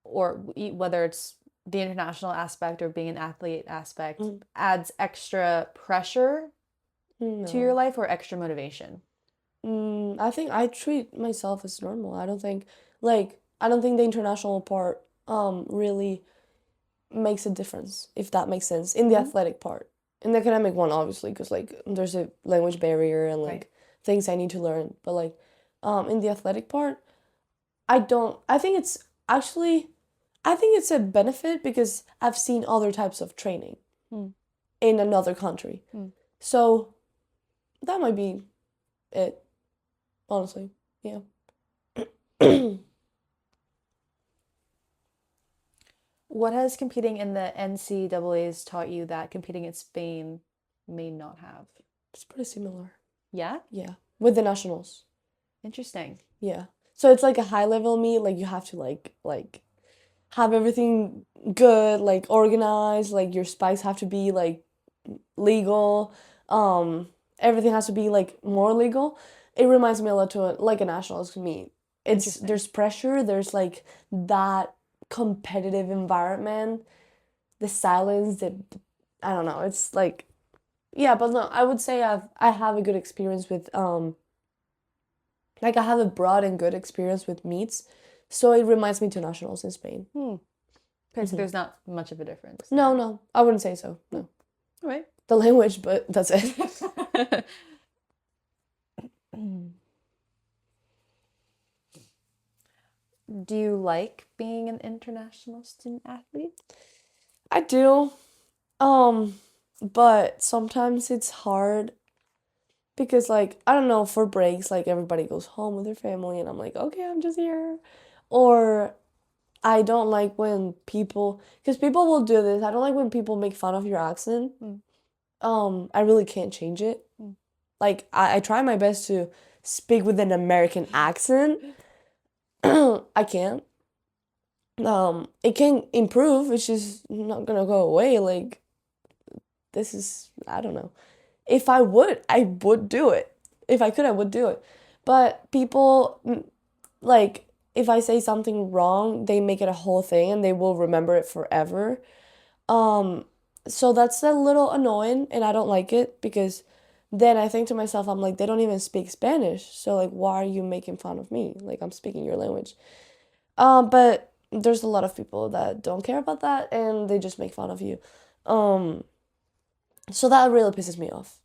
or whether it's the international aspect or being an athlete aspect, Mm, adds extra pressure to your no. life or extra motivation? I think I treat myself as normal. I don't think the international part really makes a difference, if that makes sense, in the Hmm. athletic part. In the academic one, obviously, because like there's a language barrier and Right. like things I need to learn. But like in the athletic part, I don't I think it's actually I think it's a benefit because I've seen other types of training Hmm. in another country. Hmm. So that might be it, honestly. Yeah. What has competing in the NCAAs taught you that competing in Spain may not have? It's pretty similar. Yeah? Yeah. With the nationals. Interesting. Yeah. So it's like a high level meet, like you have to like have everything good, like organized, like your spikes have to be like legal. Everything has to be like more legal. It reminds me a lot to like a nationals meet. It's Interesting. there's pressure, there's like that competitive environment, the silence that I don't know, it's like yeah, but no, I would say I have a good experience with like I have a broad and good experience with meets, so it reminds me to nationals in Spain. Hmm. Okay, so Hmm. there's not much of a difference No, there. no, I wouldn't say so. No, All right. the language, but that's it. Do you like being an international student athlete? I do, um, but sometimes it's hard because like I don't know for breaks like everybody goes home with their family and I'm like okay I'm just here, or I don't like when people because people will do this. I don't like when people make fun of your accent. Mm. I really can't change it. Mm. Like I try my best to speak with an American accent. I can't. It can improve. It's just not gonna go away. Like this is I don't know. If I would do it. If I could, I would do it. But people like if I say something wrong, they make it a whole thing and they will remember it forever. Um, so that's a little annoying and I don't like it because then I think to myself, I'm like, they don't even speak Spanish. So like why are you making fun of me? Like I'm speaking your language. But there's a lot of people that don't care about that and they just make fun of you. Um, so that really pisses me off.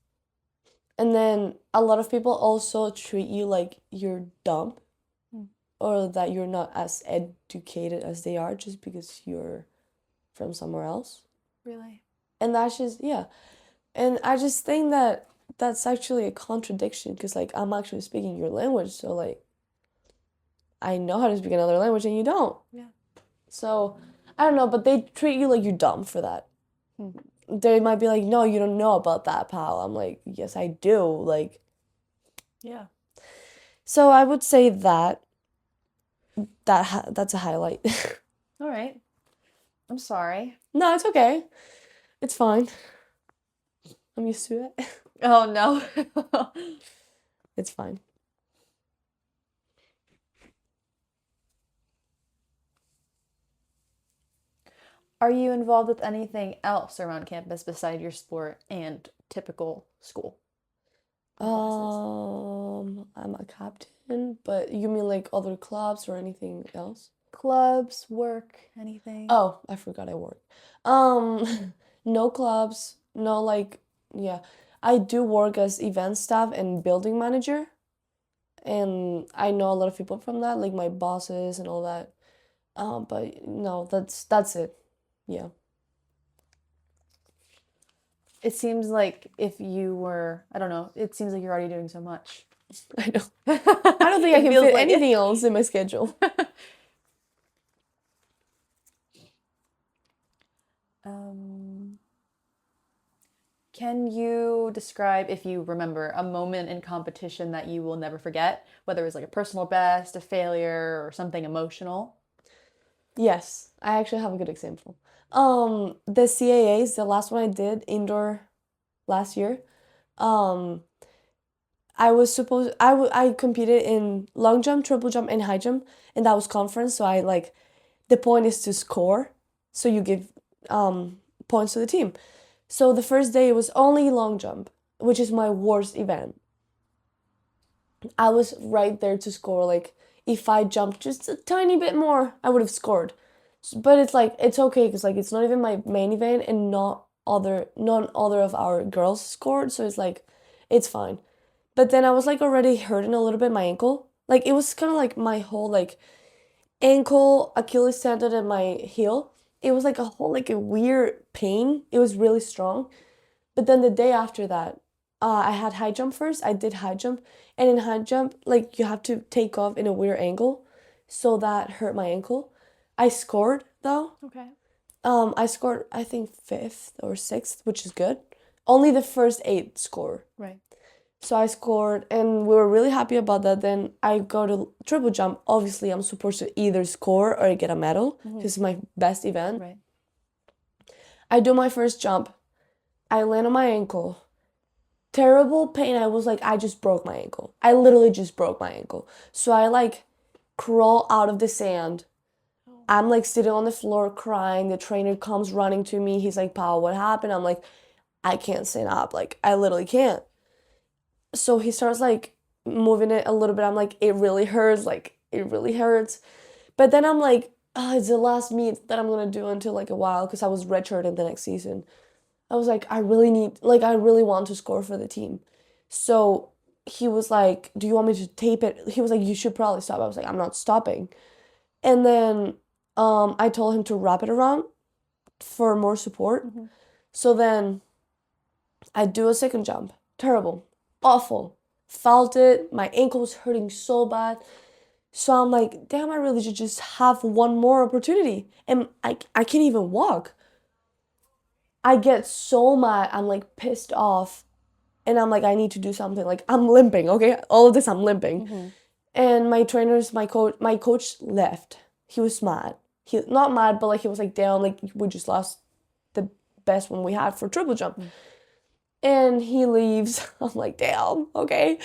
And then a lot of people also treat you like you're dumb Mm. or that you're not as educated as they are just because you're from somewhere else. Really? And that's just, yeah. And I just think that that's actually a contradiction because like I'm actually speaking your language, so like I know how to speak another language and you don't. Yeah. So I don't know, but they treat you like you're dumb for that. Hmm. They might be like, "No, you don't know about that, pal." I'm like, "Yes, I do." Like, Yeah. so I would say that that's a highlight. All right. I'm sorry. No, it's okay. It's fine. I'm used to it. Oh no. It's fine. Are you involved with anything else around campus beside your sport and typical school and classes? I'm a captain, but you mean like other clubs or anything else? Clubs, work, anything? Oh, I forgot I work. Um, no clubs, no like, yeah. I do work as event staff and building manager, and I know a lot of people from that, like my bosses and all that. But no, that's it. Yeah. It seems like if you were, I don't know, it seems like you're already doing so much. I know. I don't think I It can feels fit like it. anything else in my schedule. Um, can you describe, if you remember, a moment in competition that you will never forget, whether it was like a personal best, a failure, or something emotional? Yes, I actually have a good example. The CAAs, the last one I did indoor last year, um, I competed in long jump, triple jump, and high jump, and that was conference. So I like the point is to score, so you give um points to the team. So the first day it was only long jump, which is my worst event. I was right there to score. Like if I jumped just a tiny bit more, I would have scored. But it's like it's okay because like it's not even my main event and not other none other of our girls scored, so it's like it's fine. But then I was like already hurting a little bit my ankle. Like it was kind of like my whole like ankle, Achilles tendon, and my heel. It was like a whole like a weird pain. It was really strong. But then the day after that, I had high jump first. I did high jump, and in high jump, like you have to take off in a weird angle, so that hurt my ankle. I scored though. Okay. I scored I think fifth or sixth, which is good. Only the first eight score. Right. So I scored, and we were really happy about that. Then I go to triple jump. Obviously, I'm supposed to either score or get a medal Mhm. because it's my best event. Right. I do my first jump. I land on my ankle. Terrible pain. I was like, I just broke my ankle. I literally just broke my ankle. So I like crawl out of the sand. I'm like sitting on the floor crying. The trainer comes running to me. He's like, Pao, what happened? I'm like, I can't stand up. Like, I literally can't. So he starts like moving it a little bit. I'm like, it really hurts. Like, it really hurts. But then I'm like, oh, it's the last meet that I'm gonna do until like a while because I was redshirted the next season. I was like, I really want to score for the team. So he was like, do you want me to tape it? He was like, you should probably stop. I was like, I'm not stopping. And then I told him to wrap it around for more support. Mm-hmm. So then I do a second jump. Terrible. Awful. Felt it. My ankle was hurting so bad. So I'm like, damn, I really should just have one more opportunity. And I can't even walk. I get so mad. I'm like pissed off. And I'm like, I need to do something. Like I'm limping, okay? All of this I'm limping. Mm-hmm. And my coach left. He was mad. He not mad, but like he was like, damn, like we just lost the best one we had for triple jump. Mm. And he leaves. I'm like, damn, okay.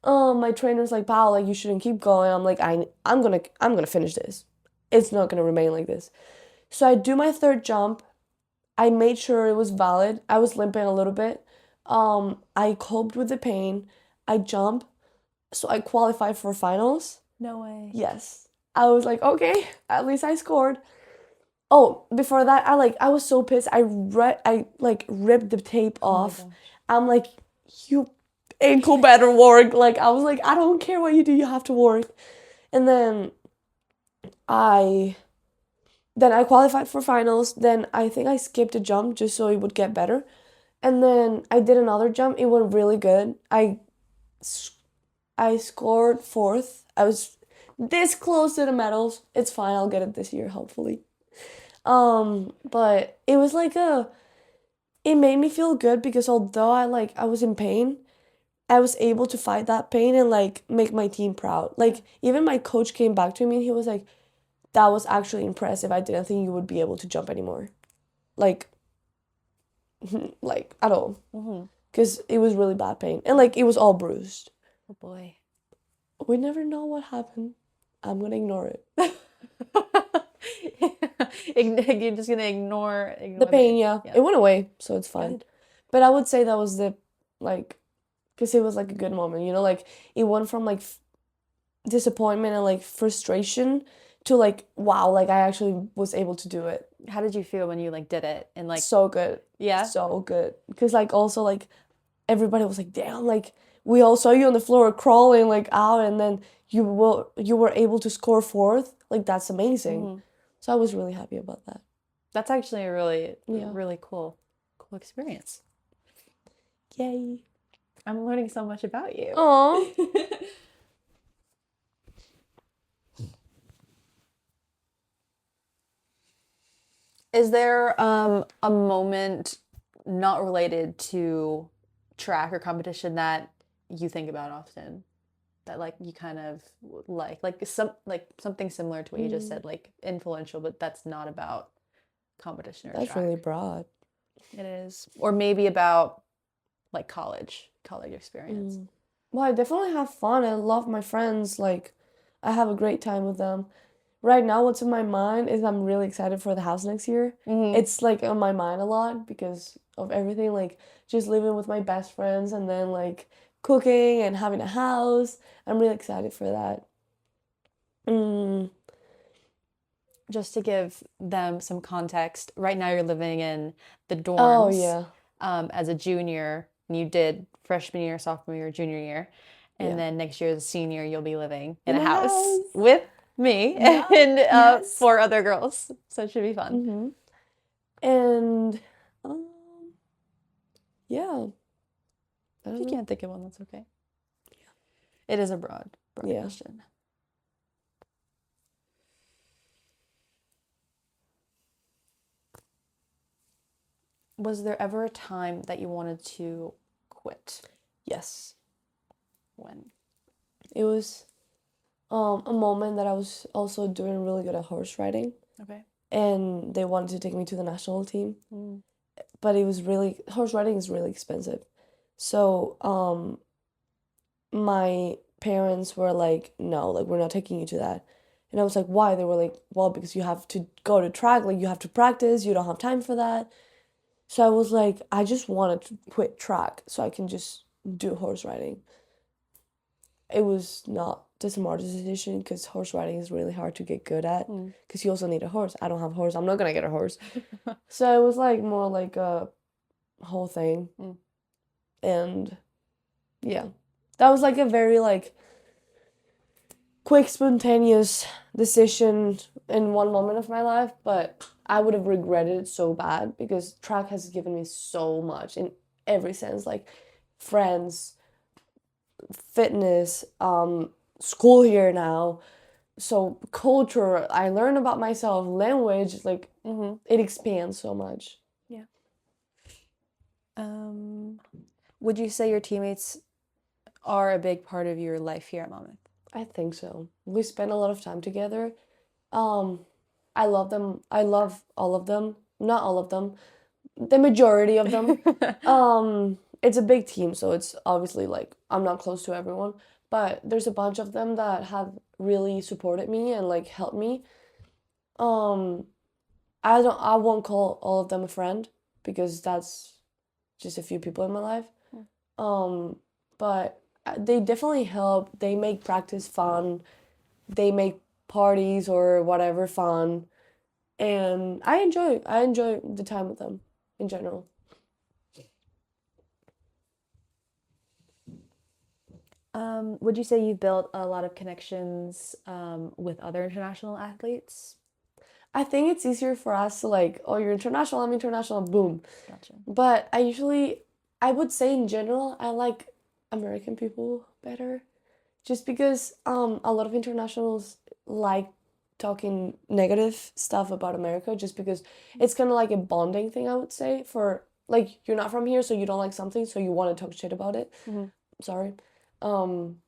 My trainer's like, Pal, like you shouldn't keep going. I'm like, I'm gonna finish this. It's not gonna remain like this. So I do my third jump. I made sure it was valid. I was limping a little bit. I coped with the pain. I jump. So I qualified for finals. No way. Yes. I was like, okay, at least I scored. Oh, before that, I was so pissed. I like ripped the tape Oh my off. gosh. I'm like, you ankle better work. Like I was like, I don't care what you do, you have to work. And I then I qualified for finals. Then I think I skipped a jump just so it would get better. And then I did another jump. It went really good. I scored fourth. I was this close to the medals. It's fine. I'll get it this year, hopefully. But it was like it made me feel good because although I was in pain, I was able to fight that pain and like make my team proud. Like even my coach came back to me and he was like, "That was actually impressive. I didn't think you would be able to jump anymore." Like like at all. Mm-hmm. Because it was really bad pain. And like it was all bruised. Oh boy. We never know what happened. I'm gonna ignore it. You're just gonna ignore The pain, yeah. Yeah. It went away, so it's fine. Good. But I would say that was the like because it was like a good moment, you know, like it went from like disappointment and like frustration to like wow, like I actually was able to do it. How did you feel when you like did it and like So good. yeah? So good. Because like also like everybody was like, damn, like we all saw you on the floor crawling like out and then you were able to score fourth. Like that's amazing. Mhm. So I was really happy about that. That's actually a really Yeah. really cool experience. Yay. I'm learning so much about you. Aw. Is there a moment not related to track or competition that you think about often? That like you kind of like something similar to what you just said, like influential, but that's not about competition or That's track. really broad. It is. Or maybe about like college experience. Well, I definitely have fun. I love my friends. Like, I have a great time with them. Right now, what's in my mind is I'm really excited for the house next year. Mhm. It's like on my mind a lot because of everything, like just living with my best friends and then like cooking and having a house. I'm really excited for that. Mm, Just to give them some context, right now you're living in the oh dorms yeah, as a junior, and you did freshman year, sophomore year, junior year, and yeah. then next year as a senior, you'll be living in In a a house house. with me Yeah, and yes. 4 other girls. So it should be fun. And um, yeah, I If don't you know. can't think of one, that's okay. It is a broad Yeah. question. Was there ever a time that you wanted to quit? Yes. When? It was a moment that I was also doing really good at horse riding, Okay. and they wanted to take me to the national team. Mm. But it was really horse riding is really expensive. So, my parents were like, "No, like we're not taking you to that." And I was like, "Why?" They were like, "Well, because you have to go to track, like you have to practice, you don't have time for that." So I was like, I just wanted to quit track so I can just do horse riding. It was not the smartest decision because horse riding is really hard to get good at Mm. because you also need a horse. I don't have a horse. I'm not gonna get a horse. So it was like more like a whole thing. Mm. And yeah, that was like a very like quick, spontaneous decision in one moment of my life, but I would have regretted it so bad because track has given me so much in every sense, like friends, fitness, school here now. So culture, I learn about myself, language, like Mm-hmm. it expands so much. Yeah. Would you say your teammates are a big part of your life here at Monmouth? I think so. We spend a lot of time together. I love them. I love all of them. Not all of them. The majority of them. It's a big team, so it's obviously like I'm not close to everyone, but there's a bunch of them that have really supported me and like helped me. Um, I won't call all of them a friend because that's just a few people in my life. Um, but they definitely help. They make practice fun. They make parties or whatever fun. And I enjoy the time with them in general. Would you say you've built a lot of connections with other international athletes? I think it's easier for us to like, oh, you're international, I'm international, boom. Gotcha. But I would say in general, I like American people better, just because a lot of internationals like talking negative stuff about America, just because it's kind of like a bonding thing, I would say, for like you're not from here, so you don't like something, so you want to talk shit about it. Mhm. Sorry. Um,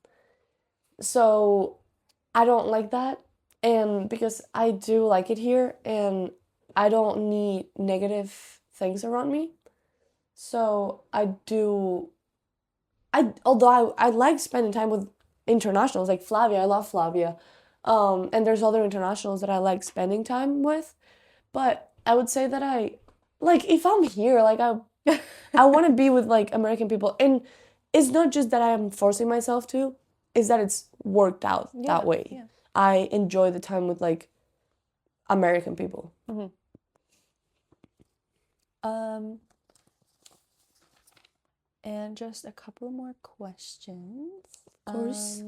so I don't like that, and because I do like it here, and I don't need negative things around me. So although I like spending time with internationals like Flavia, I love Flavia. And there's other internationals that I like spending time with, but I would say that I like if I'm here, like I want to be with like American people, and it's not just that I am forcing myself to, is that it's worked out Yeah, that way. yeah. I enjoy the time with like American people. Um, and just a couple more questions. Of course.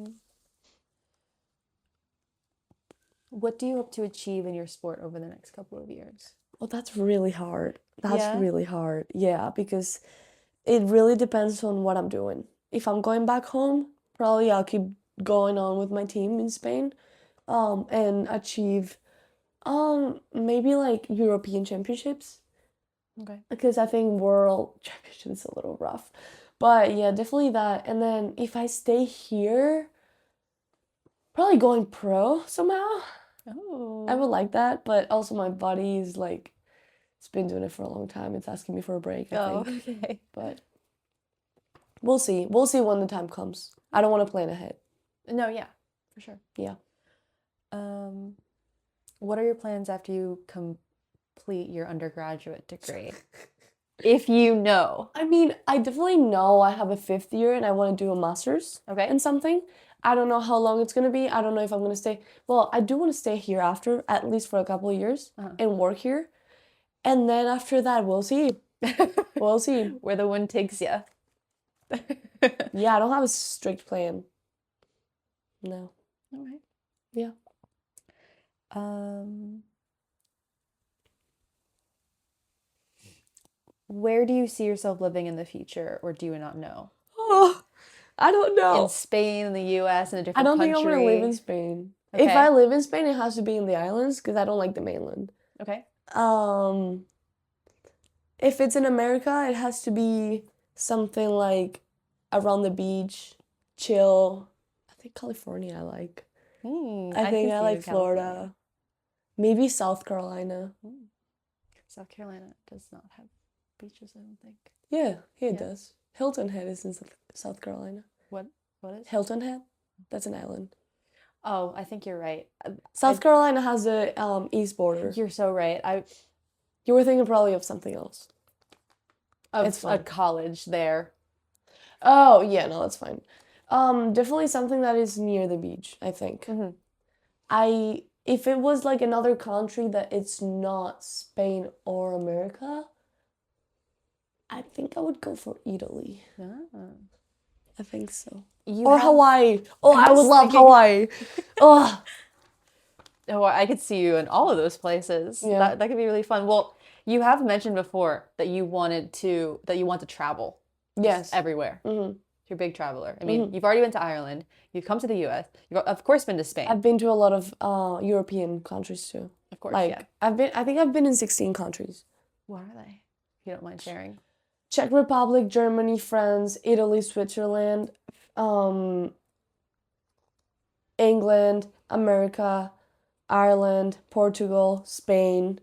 What do you hope to achieve in your sport over the next couple of years? Well, that's really hard. That's Yeah? really hard. Yeah, because it really depends on what I'm doing. If I'm going back home, probably I'll keep going on with my team in Spain, and achieve maybe like European championships, Okay. because I think world championship is a little rough. But yeah, definitely that. And then if I stay here, probably going pro somehow. Oh. I would like that, but also my body is like, it's been doing it for a long time. It's asking me for a break, I Oh, think. okay. But we'll see. We'll see when the time comes. I don't want to plan ahead. No, yeah, for sure. Yeah. What are your plans after you complete your undergraduate degree? If you know. I mean, I definitely know I have a fifth year and I want to do a master's Okay. in something. I don't know how long it's going to be. I don't know if I'm going to stay. Well, I do want to stay here after, at least for a couple of years, and work here. And then after that, we'll see. We'll see. Where the wind takes you. Yeah, I don't have a strict plan. No. All right. Yeah. Where do you see yourself living in the future, or do you not know? Oh, I don't In know. Spain, in the U.S., in a I different don't country? think I'm going to live in Spain. If Okay. I live in Spain, it has to be in the islands because I don't like the mainland. Okay. If it's in America, it has to be something like around the beach, chill. I think California I like. I think I like Florida. Maybe South Carolina. South Carolina does not have beaches, I don't think. Yeah, it Yeah. does. Hilton Head is in South Carolina. What is? Hilton Head? That's an island. Oh, I think you're right. South Carolina has the east border. You're so right. You were thinking probably of something else. It's a fine. college there. Oh, yeah, no, that's fine. Definitely something that is near the beach, I think. If it was like another country that it's not Spain or America, I think I would go for Italy. I think so. Or Hawaii. Oh, I would love Hawaii. Oh. Oh, I could see you in all of those places. Yeah. That could be really fun. Well, you have mentioned before that you want to travel. Yes. Everywhere. Mm-hmm. You're a big traveler. I mean, you've already been to Ireland. You've come to the U.S. You've of course been to Spain. I've been to a lot of European countries too. Of course, like, yeah. I think I've been in 16 countries. What are they? If you don't mind sharing. Czech Republic, Germany, France, Italy, Switzerland, England, America, Ireland, Portugal, Spain.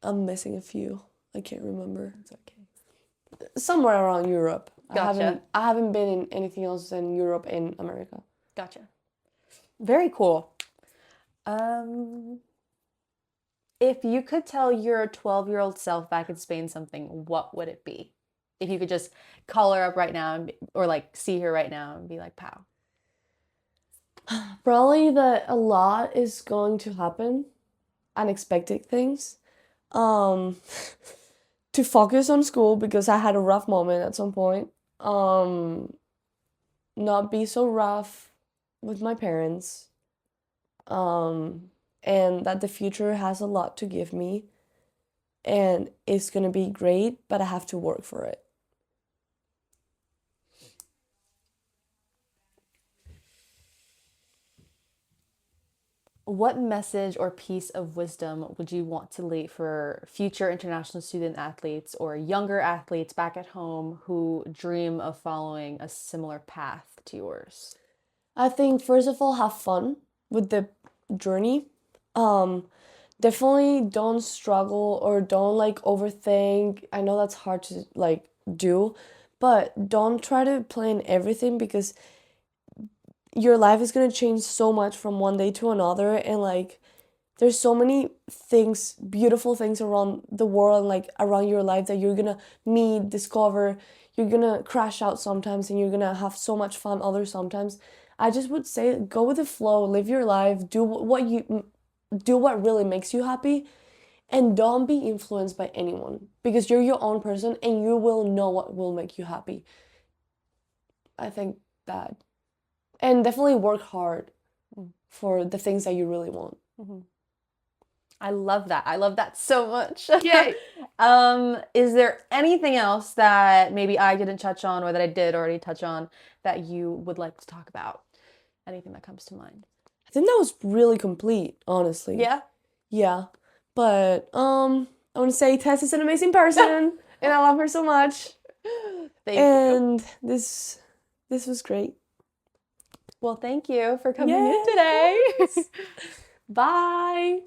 I'm missing a few. I can't remember. It's okay. Somewhere around Europe. Gotcha. I haven't been in anything else than Europe and America. Gotcha. Very cool. If you could tell your 12-year-old self back in Spain something, what would it be? If you could just call her up right now or like see her right now and be like, pow. Probably that a lot is going to happen. Unexpected things. To focus on school because I had a rough moment at some point. Not be so rough with my parents, and that the future has a lot to give me, and it's gonna be great, but I have to work for it. What message or piece of wisdom would you want to leave for future international student athletes or younger athletes back at home who dream of following a similar path to yours? I think first of all, have fun with the journey. Um, Definitely don't struggle or don't like overthink. I know that's hard to like do, but don't try to plan everything because your life is gonna change so much from one day to another, and like there's so many things, beautiful things around the world and like around your life that you're gonna meet, discover. You're gonna crash out sometimes and you're gonna have so much fun other sometimes. I just would say go with the flow, live your life, do what really makes you happy, and don't be influenced by anyone because you're your own person and you will know what will make you happy. I think that. And definitely work hard Mm. for the things that you really want. Mhm. I love that. I love that so much. Yay! Is there anything else that maybe I didn't touch on or that I did already touch on that you would like to talk about? Anything that comes to mind? I think that was really complete, honestly. Yeah. Yeah. But I want to say Tess is an amazing person and I love her so much. Thank you. And this was great. Well, thank you for coming in Yeah, of today. course. Bye.